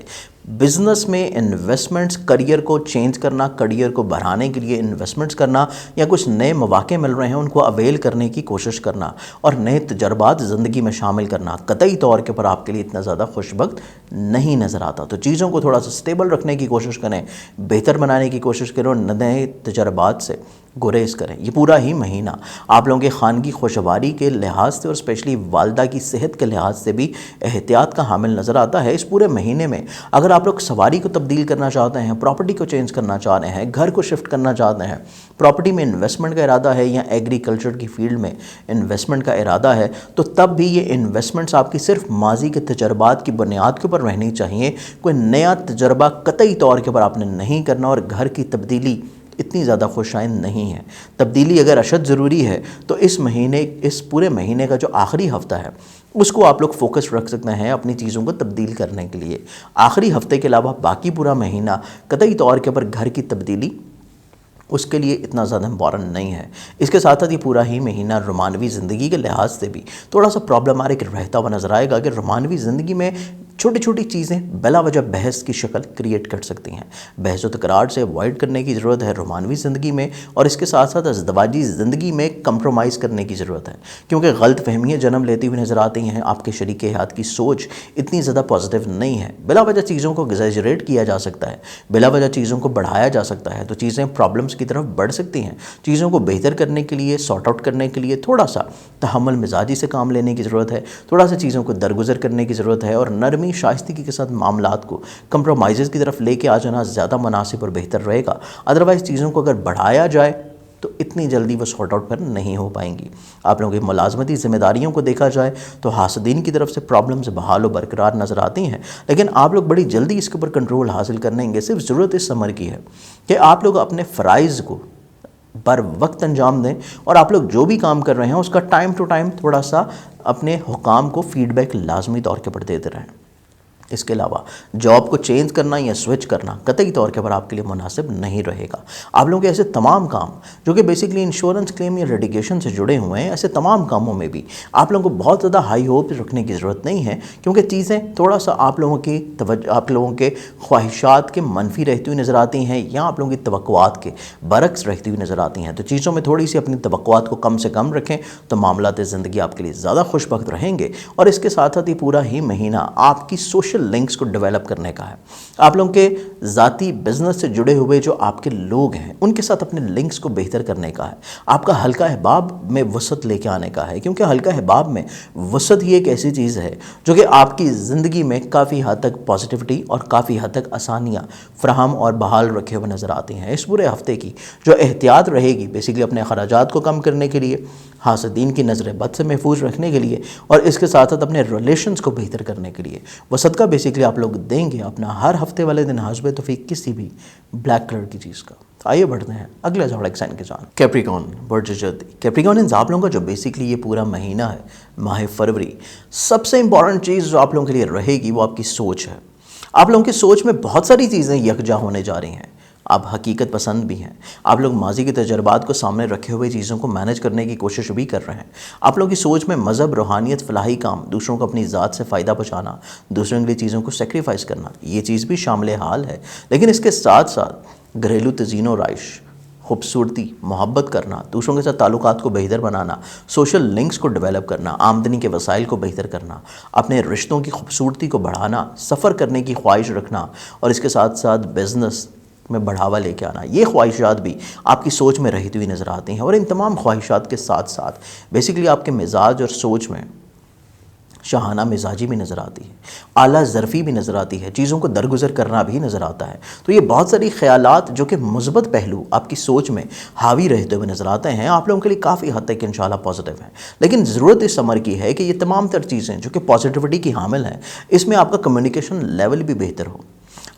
بزنس میں انویسٹمنٹس، کریئر کو چینج کرنا، کریئر کو بڑھانے کے لیے انویسٹمنٹس کرنا، یا کچھ نئے مواقع مل رہے ہیں ان کو اویل کرنے کی کوشش کرنا اور نئے تجربات زندگی میں شامل کرنا قطعی طور کے پر آپ کے لیے اتنا زیادہ خوش بخت نہیں نظر آتا۔ تو چیزوں کو تھوڑا سا سٹیبل رکھنے کی کوشش کریں، بہتر بنانے کی کوشش کریں اور نئے تجربات سے گریز کریں۔ یہ پورا ہی مہینہ آپ لوگوں کے خانگی خوشگواری کے لحاظ سے اور اسپیشلی والدہ کی صحت کے لحاظ سے بھی احتیاط کا حامل نظر آتا ہے۔ اس پورے مہینے میں اگر آپ لوگ سواری کو تبدیل کرنا چاہتے ہیں، پراپرٹی کو چینج کرنا چاہ رہے ہیں، گھر کو شفٹ کرنا چاہتے ہیں، پراپرٹی میں انویسٹمنٹ کا ارادہ ہے یا ایگریکلچر کی فیلڈ میں انویسٹمنٹ کا ارادہ ہے، تو تب بھی یہ انویسٹمنٹس آپ کی صرف ماضی کے تجربات کی بنیاد کے اوپر رہنی چاہیے۔ کوئی نیا تجربہ قطعی طور کے پر آپ نے نہیں کرنا، اور گھر کی تبدیلی اتنی زیادہ خوشائن نہیں ہے۔ تبدیلی اگر اشد ضروری ہے تو اس پورے مہینے کا جو آخری ہفتہ ہے اس کو آپ لوگ فوکس رکھ سکتے ہیں اپنی چیزوں کو تبدیل کرنے کے لیے۔ آخری ہفتے کے علاوہ باقی پورا مہینہ قطعی طور کے پر گھر کی تبدیلی اس کے لیے اتنا زیادہ امپورٹنٹ نہیں ہے۔ اس کے ساتھ ساتھ یہ پورا ہی مہینہ رومانوی زندگی کے لحاظ سے بھی تھوڑا سا پرابلمٹک رہتا ہوا نظر آئے گا کہ رومانوی زندگی میں چھوٹی چھوٹی چیزیں بلا وجہ بحث کی شکل کریٹ کر سکتی ہیں۔ بحث و تکرار سے اوائڈ کرنے کی ضرورت ہے رومانوی زندگی میں، اور اس کے ساتھ ساتھ ازدواجی زندگی میں کمپرومائز کرنے کی ضرورت ہے، کیونکہ غلط فہمیاں جنم لیتی ہوئی نظر آتی ہیں۔ آپ کے شریک حیات کی سوچ اتنی زیادہ پازیٹیو نہیں ہے، بلا وجہ چیزوں کو ایگزیجریٹ کیا جا سکتا ہے، بلا وجہ چیزوں کو بڑھایا جا سکتا ہے، تو چیزیں پرابلمس کی طرف بڑھ سکتی ہیں۔ چیزوں کو بہتر کرنے کے لیے، سارٹ آؤٹ کرنے کے لیے تھوڑا سا تحمل مزاجی سے کام لینے کی ضرورت ہے، تھوڑا سا چیزوں کو درگزر کرنے کی ضرورت ہے، اور نرمی شائستگی کے ساتھ معاملات کو کمپرومائزز کی طرف لے کے آ جانا زیادہ مناسب اور بہتر رہے گا۔ ادروائز چیزوں کو اگر بڑھایا جائے تو اتنی جلدی وہ سارٹ آؤٹ پر نہیں ہو پائیں گی۔ آپ لوگوں کی ملازمتی ذمہ داریوں کو دیکھا جائے تو حاسدین کی طرف سے پرابلمز بحال و برقرار نظر آتی ہیں، لیکن آپ لوگ بڑی جلدی اس کے اوپر کنٹرول حاصل کر لیں گے۔ صرف ضرورت اس عمر کی ہے کہ آپ لوگ اپنے فرائض کو بر وقت انجام دیں، اور آپ لوگ جو بھی کام کر رہے ہیں اس کا ٹائم ٹو ٹائم تھوڑا سا اپنے حکام کو فیڈ بیک لازمی طور کے پر دیتے رہیں۔ اس کے علاوہ جاب کو چینج کرنا یا سوئچ کرنا قطعی طور کے پر آپ کے لیے مناسب نہیں رہے گا۔ آپ لوگوں کے ایسے تمام کام جو کہ بیسیکلی انشورنس کلیم یا لیٹیگیشن سے جڑے ہوئے ہیں، ایسے تمام کاموں میں بھی آپ لوگوں کو بہت زیادہ ہائی ہوپ رکھنے کی ضرورت نہیں ہے، کیونکہ چیزیں تھوڑا سا آپ لوگوں کے خواہشات کے منفی رہتی ہوئی نظر آتی ہیں، یا آپ لوگوں کی توقعات کے برعکس رہتی ہوئی نظر آتی ہیں۔ تو چیزوں میں تھوڑی سی اپنی توقعات کو کم سے کم رکھیں تو معاملات زندگی آپ کے لیے زیادہ خوش بخت رہیں گے۔ اور اس کے ساتھ ساتھ یہ پورا ہی مہینہ آپ کی سوشل لنکس کو ڈیولپ کرنے کا ہے۔ آپ لوگوں کے ذاتی بزنس سے جڑے ہوئے جو آپ کے لوگ ہیں ان کے ساتھ اپنے لنکس کو بہتر کرنے کا ہے۔ آپ کا حلقہ احباب میں وسعت لے کے آنے کا ہے، کیونکہ حلقہ احباب میں وسعت ہی ایک ایسی چیز ہے جو کہ آپ کی زندگی میں کافی حد تک پازیٹیوٹی اور کافی حد تک آسانیاں فراہم اور بحال رکھے ہوئے نظر آتی ہیں۔ اس پورے ہفتے کی جو احتیاط رہے گی بیسیکلی اپنے اخراجات کو کم کرنے کے لیے، حاسدین کی نظر بد سے محفوظ رکھنے کے لیے، اور اس کے ساتھ ساتھ اپنے ریلیشنز کو بہتر کرنے کے لیے وہ صدقہ بیسیکلی آپ لوگ دیں گے اپنا ہر ہفتے والے دن حسب توفیق کسی بھی بلیک کلر کی چیز کا۔ آئیے بڑھتے ہیں اگلے زوڈک سائن کے ساتھ، کیپریکون برج جدی۔ کیپریکونز آپ لوگوں کا جو بیسیکلی یہ پورا مہینہ ہے، ماہ فروری، سب سے امپورٹنٹ چیز جو آپ لوگوں کے لیے رہے گی وہ آپ کی سوچ ہے۔ آپ لوگوں کی سوچ میں بہت ساری چیزیں یکجا ہونے جا رہی ہیں۔ آپ حقیقت پسند بھی ہیں، آپ لوگ ماضی کے تجربات کو سامنے رکھے ہوئے چیزوں کو مینج کرنے کی کوشش بھی کر رہے ہیں۔ آپ لوگوں کی سوچ میں مذہب، روحانیت، فلاحی کام، دوسروں کو اپنی ذات سے فائدہ پہنچانا، دوسروں کے لیے چیزوں کو سیکریفائس کرنا، یہ چیز بھی شامل حال ہے۔ لیکن اس کے ساتھ ساتھ گھریلو تزئین و رائش، خوبصورتی، محبت کرنا، دوسروں کے ساتھ تعلقات کو بہتر بنانا، سوشل لنکس کو ڈیولپ کرنا، آمدنی کے وسائل کو بہتر کرنا، اپنے رشتوں کی خوبصورتی کو بڑھانا، سفر کرنے کی خواہش رکھنا، اور اس کے ساتھ ساتھ بزنس میں بڑھاوا لے کے آنا، یہ خواہشات بھی آپ کی سوچ میں رہتی ہوئی نظر آتی ہیں۔ اور ان تمام خواہشات کے ساتھ ساتھ بیسیکلی آپ کے مزاج اور سوچ میں شاہانہ مزاجی بھی نظر آتی ہے، اعلیٰ ظرفی بھی نظر آتی ہے، چیزوں کو درگزر کرنا بھی نظر آتا ہے۔ تو یہ بہت ساری خیالات جو کہ مثبت پہلو آپ کی سوچ میں حاوی رہتے ہوئے نظر آتے ہیں، آپ لوگوں کے لیے کافی حد تک انشاءاللہ پازیٹیو ہیں۔ لیکن ضرورت اس عمر کی ہے کہ یہ تمام تر چیزیں جو کہ پازیٹیوٹی کی حامل ہیں، اس میں آپ کا کمیونیکیشن لیول بھی بہتر ہو،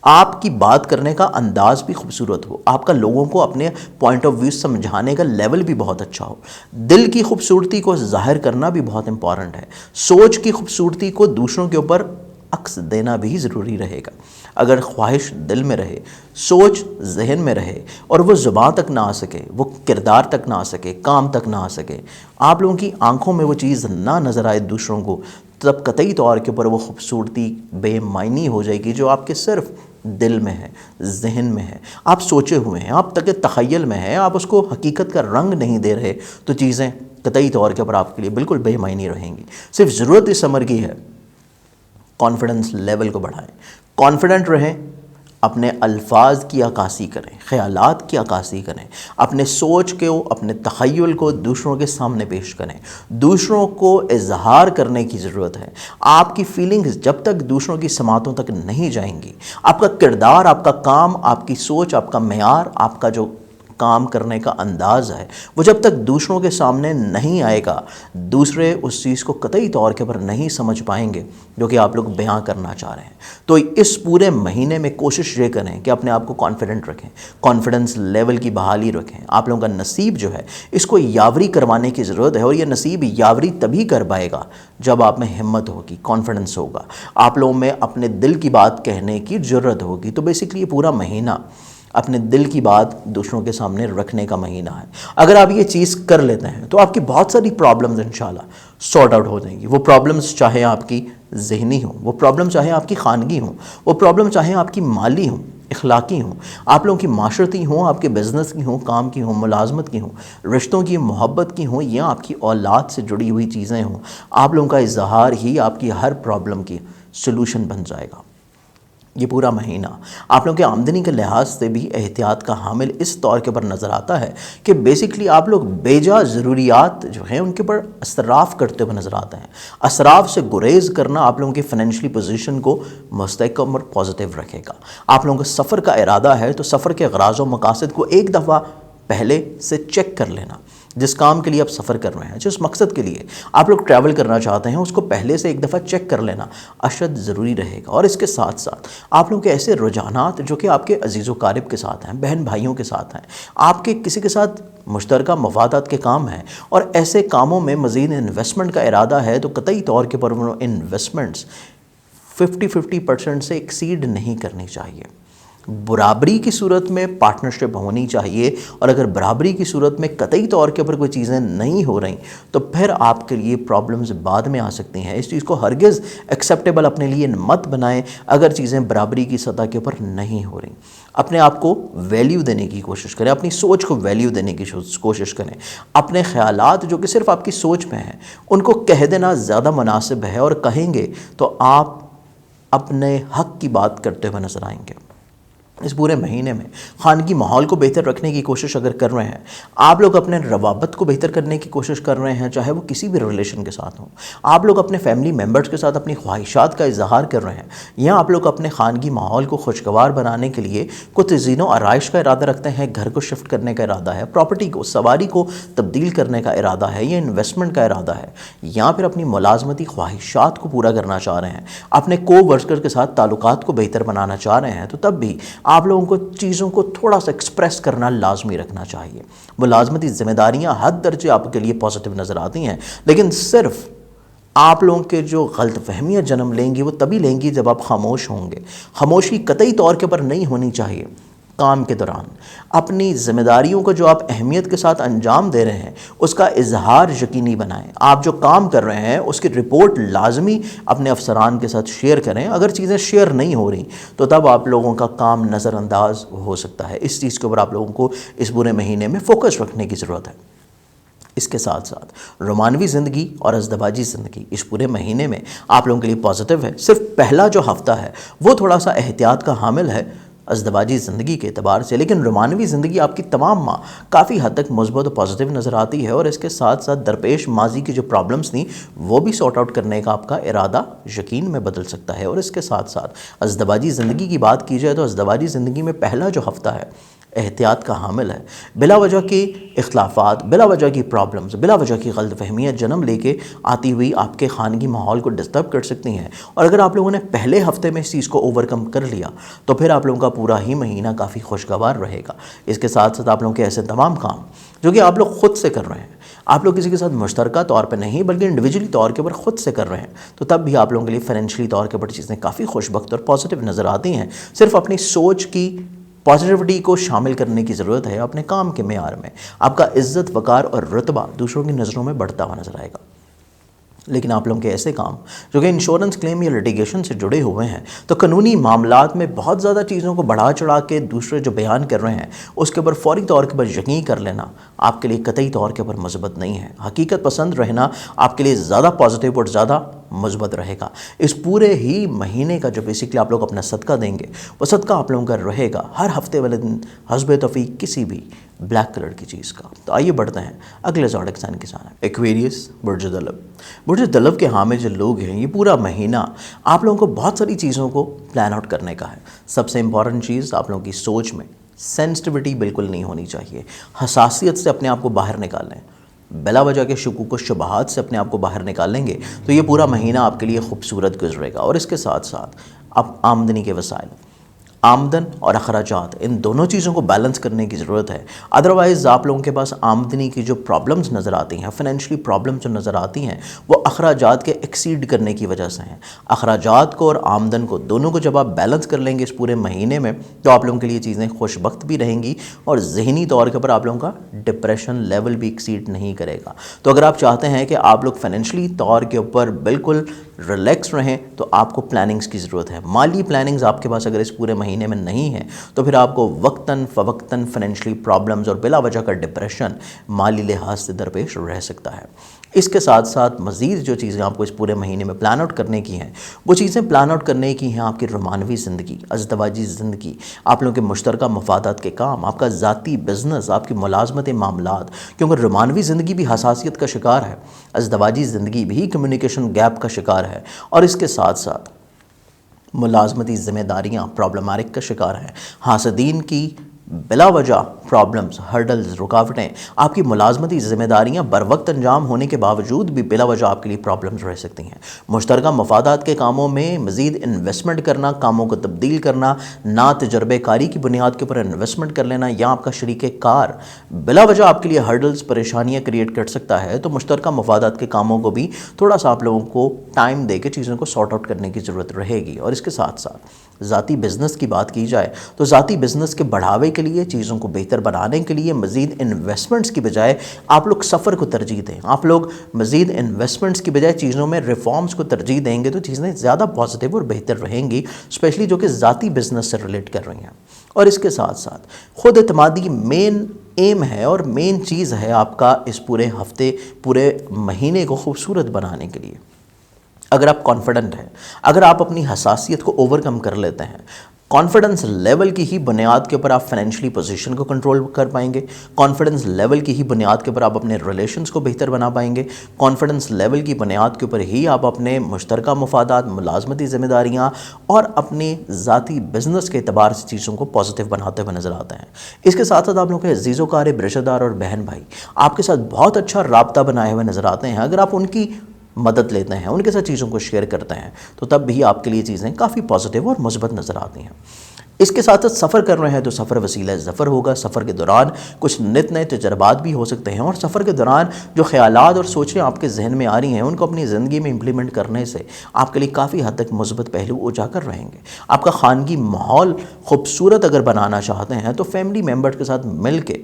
آپ کی بات کرنے کا انداز بھی خوبصورت ہو، آپ کا لوگوں کو اپنے پوائنٹ آف ویو سمجھانے کا لیول بھی بہت اچھا ہو، دل کی خوبصورتی کو ظاہر کرنا بھی بہت امپورٹنٹ ہے، سوچ کی خوبصورتی کو دوسروں کے اوپر عکس دینا بھی ضروری رہے گا۔ اگر خواہش دل میں رہے، سوچ ذہن میں رہے، اور وہ زبان تک نہ آ سکے، وہ کردار تک نہ آ سکے، کام تک نہ آ سکے، آپ لوگوں کی آنکھوں میں وہ چیز نہ نظر آئے دوسروں کو، تب قطعی طور کے اوپر وہ خوبصورتی بے معنی ہو جائے گی جو آپ کے صرف دل میں ہے، ذہن میں ہے، آپ سوچے ہوئے ہیں، آپ تک تخیل میں ہے، آپ اس کو حقیقت کا رنگ نہیں دے رہے، تو چیزیں قطعی طور کے اوپر آپ کے لیے بالکل بے معنی رہیں گی۔ صرف ضرورت اس عمر کی ہے کانفیڈنس لیول کو بڑھائیں، کانفیڈنٹ رہیں، اپنے الفاظ کی عکاسی کریں، خیالات کی عکاسی کریں، اپنے سوچ کو، اپنے تخیل کو دوسروں کے سامنے پیش کریں، دوسروں کو اظہار کرنے کی ضرورت ہے۔ آپ کی فیلنگز جب تک دوسروں کی سماعتوں تک نہیں جائیں گی، آپ کا کردار، آپ کا کام، آپ کی سوچ، آپ کا معیار، آپ کا جو کام کرنے کا انداز ہے، وہ جب تک دوسروں کے سامنے نہیں آئے گا، دوسرے اس چیز کو قطعی طور کے پر نہیں سمجھ پائیں گے جو کہ آپ لوگ بیان کرنا چاہ رہے ہیں۔ تو اس پورے مہینے میں کوشش یہ کریں کہ اپنے آپ کو کانفیڈنٹ رکھیں، کانفیڈنس لیول کی بحالی رکھیں۔ آپ لوگوں کا نصیب جو ہے اس کو یاوری کروانے کی ضرورت ہے، اور یہ نصیب یاوری تبھی کر پائے گا جب آپ میں ہمت ہوگی، کانفیڈنس ہوگا، آپ لوگوں میں اپنے دل کی بات کہنے کی جرت ہوگی۔ تو بیسیکلی یہ پورا مہینہ اپنے دل کی بات دوسروں کے سامنے رکھنے کا مہینہ ہے. اگر آپ یہ چیز کر لیتے ہیں تو آپ کی بہت ساری پرابلمز انشاءاللہ سارٹ آؤٹ ہو جائیں گی. وہ پرابلمز چاہے آپ کی ذہنی ہوں، وہ پرابلم چاہے آپ کی خانگی ہوں، وہ پرابلم چاہے آپ کی مالی ہوں، اخلاقی ہوں، آپ لوگوں کی معاشرتی ہوں، آپ کے بزنس کی ہوں، کام کی ہوں، ملازمت کی ہوں، رشتوں کی، محبت کی ہوں، یا آپ کی اولاد سے جڑی ہوئی چیزیں ہوں. آپ لوگوں کا اظہار ہی آپ کی ہر پرابلم کی سلوشن بن جائے گا. یہ پورا مہینہ آپ لوگوں کے آمدنی کے لحاظ سے بھی احتیاط کا حامل اس طور کے اوپر نظر آتا ہے کہ بیسکلی آپ لوگ بیجا ضروریات جو ہیں ان کے اوپر اسراف کرتے ہوئے نظر آتے ہیں. اسراف سے گریز کرنا آپ لوگوں کی فائنینشلی پوزیشن کو مستحکم اور پازیٹیو رکھے گا. آپ لوگوں کو سفر کا ارادہ ہے تو سفر کے اغراض و مقاصد کو ایک دفعہ پہلے سے چیک کر لینا. جس کام کے لیے آپ سفر کر رہے ہیں، جس مقصد کے لیے آپ لوگ ٹریول کرنا چاہتے ہیں، اس کو پہلے سے ایک دفعہ چیک کر لینا اشد ضروری رہے گا. اور اس کے ساتھ ساتھ آپ لوگوں کے ایسے رجحانات جو کہ آپ کے عزیز و قارب کے ساتھ ہیں، بہن بھائیوں کے ساتھ ہیں، آپ کے کسی کے ساتھ مشترکہ مفادات کے کام ہیں، اور ایسے کاموں میں مزید انویسٹمنٹ کا ارادہ ہے، تو قطعی طور کے پر وہ انویسٹمنٹس 50% سے ایکسیڈ نہیں کرنی چاہیے. برابری کی صورت میں پارٹنرشپ ہونی چاہیے، اور اگر برابری کی صورت میں قطعی طور کے اوپر کوئی چیزیں نہیں ہو رہی تو پھر آپ کے لیے پرابلمز بعد میں آ سکتی ہیں. اس چیز کو ہرگز ایکسیپٹیبل اپنے لیے مت بنائیں اگر چیزیں برابری کی سطح کے اوپر نہیں ہو رہی. اپنے آپ کو ویلیو دینے کی کوشش کریں، اپنی سوچ کو ویلیو دینے کی کوشش کریں. اپنے خیالات جو کہ صرف آپ کی سوچ میں ہیں ان کو کہہ دینا زیادہ مناسب ہے، اور کہیں گے تو آپ اپنے حق کی بات کرتے ہوئے نظر آئیں گے. اس پورے مہینے میں خانگی ماحول کو بہتر رکھنے کی کوشش اگر کر رہے ہیں، آپ لوگ اپنے روابط کو بہتر کرنے کی کوشش کر رہے ہیں، چاہے وہ کسی بھی ریلیشن کے ساتھ ہوں، آپ لوگ اپنے فیملی ممبرز کے ساتھ اپنی خواہشات کا اظہار کر رہے ہیں، یا آپ لوگ اپنے خانگی ماحول کو خوشگوار بنانے کے لیے کچھ تزئین و آرائش کا ارادہ رکھتے ہیں، گھر کو شفٹ کرنے کا ارادہ ہے، پراپرٹی کو، سواری کو تبدیل کرنے کا ارادہ ہے، یا انویسٹمنٹ کا ارادہ ہے، یا پھر اپنی ملازمتی خواہشات کو پورا کرنا چاہ رہے ہیں، اپنے کو ورکر کے ساتھ تعلقات کو بہتر بنانا چاہ رہے ہیں، تو تب بھی آپ لوگوں کو چیزوں کو تھوڑا سا ایکسپریس کرنا لازمی رکھنا چاہیے. ملازمتی ذمہ داریاں حد درجے آپ کے لیے پازیٹیو نظر آتی ہیں، لیکن صرف آپ لوگوں کے جو غلط فہمیاں جنم لیں گی وہ تبھی لیں گی جب آپ خاموش ہوں گے. خاموشی قطعی طور کے پر نہیں ہونی چاہیے. کام کے دوران اپنی ذمہ داریوں کو جو آپ اہمیت کے ساتھ انجام دے رہے ہیں اس کا اظہار یقینی بنائیں. آپ جو کام کر رہے ہیں اس کی رپورٹ لازمی اپنے افسران کے ساتھ شیئر کریں. اگر چیزیں شیئر نہیں ہو رہی تو تب آپ لوگوں کا کام نظر انداز ہو سکتا ہے. اس چیز کے اوپر آپ لوگوں کو اس پورے مہینے میں فوکس رکھنے کی ضرورت ہے. اس کے ساتھ ساتھ رومانوی زندگی اور ازدواجی زندگی اس پورے مہینے میں آپ لوگوں کے لیے پازیٹیو ہے. صرف پہلا جو ہفتہ ہے وہ تھوڑا سا احتیاط کا حامل ہے ازدواجی زندگی کے اعتبار سے، لیکن رومانوی زندگی آپ کی تمام ماہ کافی حد تک مثبت و پازیٹیو نظر آتی ہے. اور اس کے ساتھ ساتھ درپیش ماضی کی جو پرابلمز تھیں وہ بھی سارٹ آؤٹ کرنے کا آپ کا ارادہ یقین میں بدل سکتا ہے. اور اس کے ساتھ ساتھ ازدواجی زندگی کی بات کی جائے تو ازدواجی زندگی میں پہلا جو ہفتہ ہے احتیاط کا حامل ہے. بلا وجہ کے اختلافات، بلا وجہ کی پرابلمز، بلا وجہ کی غلط فہمیاں جنم لے کے آتی ہوئی آپ کے خانگی ماحول کو ڈسٹرب کر سکتی ہیں. اور اگر آپ لوگوں نے پہلے ہفتے میں اس چیز کو اوور کم کر لیا تو پھر آپ لوگوں کا پورا ہی مہینہ کافی خوشگوار رہے گا. اس کے ساتھ ساتھ آپ لوگوں کے ایسے تمام کام جو کہ آپ لوگ خود سے کر رہے ہیں، آپ لوگ کسی کے ساتھ مشترکہ طور پہ نہیں بلکہ انڈیویجولی طور کے اوپر خود سے کر رہے ہیں، تو تب بھی آپ لوگوں کے لیے فائنینشلی طور کے اوپر چیزیں کافی خوشبخت اور پازیٹیو نظر آتی ہیں. صرف اپنی سوچ کی پازیٹیوٹی کو شامل کرنے کی ضرورت ہے اپنے کام کے معیار میں. آپ کا عزت، وقار اور رتبہ دوسروں کی نظروں میں بڑھتا ہوا نظر آئے گا. لیکن آپ لوگوں کے ایسے کام جو کہ انشورنس کلیم یا لیٹیگیشن سے جڑے ہوئے ہیں تو قانونی معاملات میں بہت زیادہ چیزوں کو بڑھا چڑھا کے دوسرے جو بیان کر رہے ہیں اس کے اوپر فوری طور کے اوپر یقین کر لینا آپ کے لیے قطعی طور کے اوپر مثبت نہیں ہے. حقیقت پسند رہنا آپ کے لیے زیادہ پازیٹیو اور زیادہ مثبت رہے گا. اس پورے ہی مہینے کا جو بیسکلی آپ لوگ اپنا صدقہ دیں گے وہ صدقہ آپ لوگوں کا رہے گا ہر ہفتے والے دن حسب توفیق کسی بھی بلیک کلر کی چیز کا. تو آئیے بڑھتے ہیں اگلے زوڈک سائن کے ساتھ. ایکویریس، برج دلو. برج دلو کے حامل جو لوگ ہیں یہ پورا مہینہ آپ لوگوں کو بہت ساری چیزوں کو پلان آؤٹ کرنے کا ہے. سب سے امپورٹنٹ چیز آپ لوگوں کی سوچ میں سینسٹیوٹی بالکل نہیں ہونی چاہیے. حساسیت سے اپنے آپ کو باہر نکالیں. بلا وجہ کے شکوک و شبہات سے اپنے آپ کو باہر نکال لیں گے تو یہ پورا مہینہ آپ کے لیے خوبصورت گزرے گا. اور اس کے ساتھ ساتھ اب آمدنی کے وسائل، آمدن اور اخراجات، ان دونوں چیزوں کو بیلنس کرنے کی ضرورت ہے. ادروائز آپ لوگوں کے پاس آمدنی کی جو پرابلمز نظر آتی ہیں، فائنینشلی پرابلمز جو نظر آتی ہیں وہ وہ اخراجات کے ایکسیڈ کرنے کی وجہ سے ہیں۔ اخراجات کو اور آمدن کو دونوں کو جب آپ بیلنس کر لیں گے اس پورے مہینے میں تو آپ لوگوں کے لیے چیزیں خوش بخت بھی رہیں گی اور ذہنی طور کے اوپر آپ لوگوں کا ڈپریشن لیول بھی ایکسیڈ نہیں کرے گا۔ تو اگر آپ چاہتے ہیں کہ آپ لوگ فائنینشلی طور کے اوپر بالکل ریلیکس رہیں تو آپ کو پلاننگز کی ضرورت ہے۔ مالی پلاننگز آپ کے پاس اگر اس پورے مہینے میں نہیں ہے تو پھر آپ کو وقتاً فوقتاً فائنینشلی پرابلمز اور بلا وجہ کا ڈپریشن مالی لحاظ سے درپیش رہ سکتا ہے۔ اس کے ساتھ ساتھ مزید جو چیزیں آپ کو اس پورے مہینے میں پلان آؤٹ کرنے کی ہیں وہ چیزیں پلان آؤٹ کرنے کی ہیں آپ کی رومانوی زندگی، ازدواجی زندگی، آپ لوگوں کے مشترکہ مفادات کے کام، آپ کا ذاتی بزنس، آپ کی ملازمت معاملات، کیونکہ رومانوی زندگی بھی حساسیت کا شکار ہے، ازدواجی زندگی بھی کمیونیکیشن گیپ کا شکار ہے، اور اس کے ساتھ ساتھ ملازمتی ذمہ داریاں پرابلماتک کا شکار ہیں، حاسدین کی بلا وجہ پرابلمز، ہرڈلز، رکاوٹیں، آپ کی ملازمتی ذمہ داریاں بر وقت انجام ہونے کے باوجود بھی بلا وجہ آپ کے لیے پرابلمز رہ سکتی ہیں۔ مشترکہ مفادات کے کاموں میں مزید انویسٹمنٹ کرنا، کاموں کو تبدیل کرنا، نا تجربے کاری کی بنیاد کے اوپر انویسٹمنٹ کر لینا، یا آپ کا شریک کار بلا وجہ آپ کے لیے ہرڈلز، پریشانیاں کریٹ کر سکتا ہے، تو مشترکہ مفادات کے کاموں کو بھی تھوڑا سا آپ لوگوں کو ٹائم دے کے چیزوں کو سارٹ آؤٹ کرنے کی ضرورت رہے گی۔ اور اس کے ساتھ ساتھ ذاتی بزنس کی بات کی جائے تو ذاتی بزنس کے بڑھاوے کے لیے، چیزوں کو بہتر بنانے کے لیے مزید انویسٹمنٹس کی بجائے آپ لوگ سفر کو ترجیح دیں۔ آپ لوگ مزید انویسٹمنٹس کی بجائے چیزوں میں ریفارمز کو ترجیح دیں گے تو چیزیں زیادہ پازیٹیو اور بہتر رہیں گی، اسپیشلی جو کہ ذاتی بزنس سے ریلیٹ کر رہی ہیں۔ اور اس کے ساتھ ساتھ خود اعتمادی مین ایم ہے اور مین چیز ہے آپ کا اس پورے ہفتے، پورے مہینے کو خوبصورت بنانے کے لیے۔ اگر آپ کانفیڈنٹ ہیں، اگر آپ اپنی حساسیت کو اوور کم کر لیتے ہیں، کانفیڈنس لیول کی ہی بنیاد کے اوپر آپ فائنینشلی پوزیشن کو کنٹرول کر پائیں گے، کانفیڈنس لیول کی ہی بنیاد کے اوپر آپ اپنے ریلیشنز کو بہتر بنا پائیں گے، کانفیڈنس لیول کی بنیاد کے اوپر ہی آپ اپنے مشترکہ مفادات، ملازمتی ذمہ داریاں اور اپنی ذاتی بزنس کے اعتبار سے چیزوں کو پازیٹیو بناتے ہوئے نظر آتے ہیں۔ اس کے ساتھ ساتھ آپ لوگوں کے عزیز و قارب رشتہ دار اور بہن بھائی آپ کے ساتھ بہت اچھا رابطہ بنائے ہوئے نظر آتے ہیں۔ اگر آپ ان کی مدد لیتے ہیں، ان کے ساتھ چیزوں کو شیئر کرتے ہیں تو تب بھی آپ کے لیے چیزیں کافی پازیٹیو اور مثبت نظر آتی ہیں۔ اس کے ساتھ ساتھ سفر کر رہے ہیں تو سفر وسیلہ ظفر ہوگا۔ سفر کے دوران کچھ نئے تجربات بھی ہو سکتے ہیں، اور سفر کے دوران جو خیالات اور سوچیں آپ کے ذہن میں آ رہی ہیں ان کو اپنی زندگی میں امپلیمنٹ کرنے سے آپ کے لیے کافی حد تک مثبت پہلو اجاگر رہیں گے۔ آپ کا خانگی ماحول خوبصورت اگر بنانا چاہتے ہیں تو فیملی ممبر کے ساتھ مل کے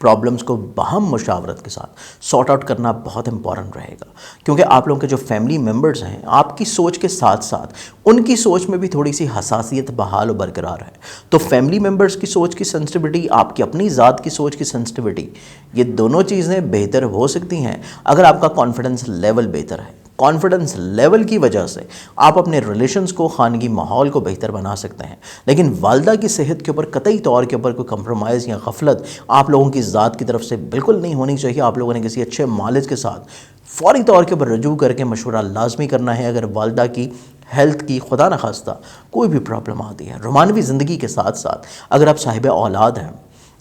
پرابلمز کو باہم مشاورت کے ساتھ سارٹ آؤٹ کرنا بہت امپورٹنٹ رہے گا، کیونکہ آپ لوگوں کے جو فیملی ممبرز ہیں آپ کی سوچ کے ساتھ ساتھ ان کی سوچ میں بھی تھوڑی سی حساسیت بحال و برقرار ہے۔ تو فیملی ممبرز کی سوچ کی سینسٹیوٹی، آپ کی اپنی ذات کی سوچ کی سینسٹیوٹی، یہ دونوں چیزیں بہتر ہو سکتی ہیں اگر آپ کا کانفیڈنس لیول بہتر ہے۔ کانفیڈنس لیول کی وجہ سے آپ اپنے ریلیشنز کو، خانگی ماحول کو بہتر بنا سکتے ہیں، لیکن والدہ کی صحت کے اوپر قطعی طور کے اوپر کوئی کمپرومائز یا غفلت آپ لوگوں کی ذات کی طرف سے بالکل نہیں ہونی چاہیے۔ آپ لوگوں نے کسی اچھے معالج کے ساتھ فوری طور کے اوپر رجوع کر کے مشورہ لازمی کرنا ہے اگر والدہ کی ہیلتھ کی خدا نخواستہ کوئی بھی پرابلم آتی ہے۔ رومانوی زندگی کے ساتھ ساتھ اگر آپ صاحب اولاد ہیں،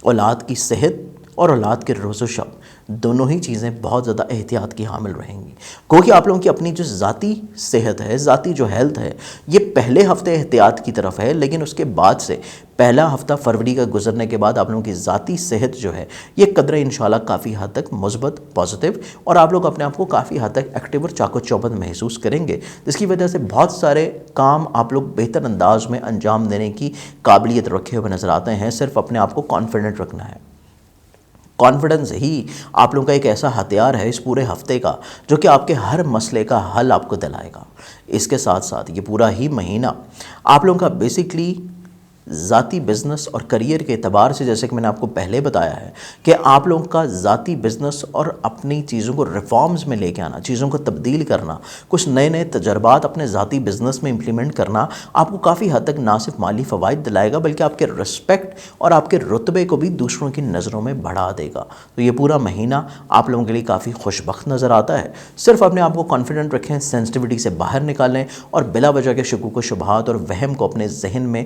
اولاد کی صحت اور اولاد کے روز و شب دونوں ہی چیزیں بہت زیادہ احتیاط کی حامل رہیں گی، کیونکہ آپ لوگوں کی اپنی جو ذاتی صحت ہے، ذاتی جو ہیلتھ ہے، یہ پہلے ہفتے احتیاط کی طرف ہے، لیکن اس کے بعد سے پہلا ہفتہ فروری کا گزرنے کے بعد آپ لوگوں کی ذاتی صحت جو ہے یہ قدرے انشاءاللہ کافی حد تک مثبت، پازیٹیو، اور آپ لوگ اپنے آپ کو کافی حد تک ایکٹیو اور چاق و چوبند محسوس کریں گے، جس کی وجہ سے بہت سارے کام آپ لوگ بہتر انداز میں انجام دینے کی قابلیت رکھے ہوئے نظر آتے ہیں۔ صرف اپنے آپ کو کانفیڈنٹ رکھنا ہے۔ کانفیڈنس ہی آپ لوگوں کا ایک ایسا ہتھیار ہے اس پورے ہفتے کا جو کہ آپ کے ہر مسئلے کا حل آپ کو دلائے گا۔ اس کے ساتھ ساتھ یہ پورا ہی مہینہ آپ لوگوں کا بیسکلی ذاتی بزنس اور کریئر کے اعتبار سے، جیسے کہ میں نے آپ کو پہلے بتایا ہے کہ آپ لوگوں کا ذاتی بزنس اور اپنی چیزوں کو ریفارمز میں لے کے آنا، چیزوں کو تبدیل کرنا، کچھ نئے تجربات اپنے ذاتی بزنس میں امپلیمنٹ کرنا آپ کو کافی حد تک نہ صرف مالی فوائد دلائے گا بلکہ آپ کے رسپیکٹ اور آپ کے رتبے کو بھی دوسروں کی نظروں میں بڑھا دے گا۔ تو یہ پورا مہینہ آپ لوگوں کے لیے کافی خوش بخت نظر آتا ہے۔ صرف اپنے آپ کو کانفیڈنٹ رکھیں، سینسٹیوٹی سے باہر نکالیں اور بلا وجہ کے شکوک و شبہات اور وہم کو اپنے ذہن میں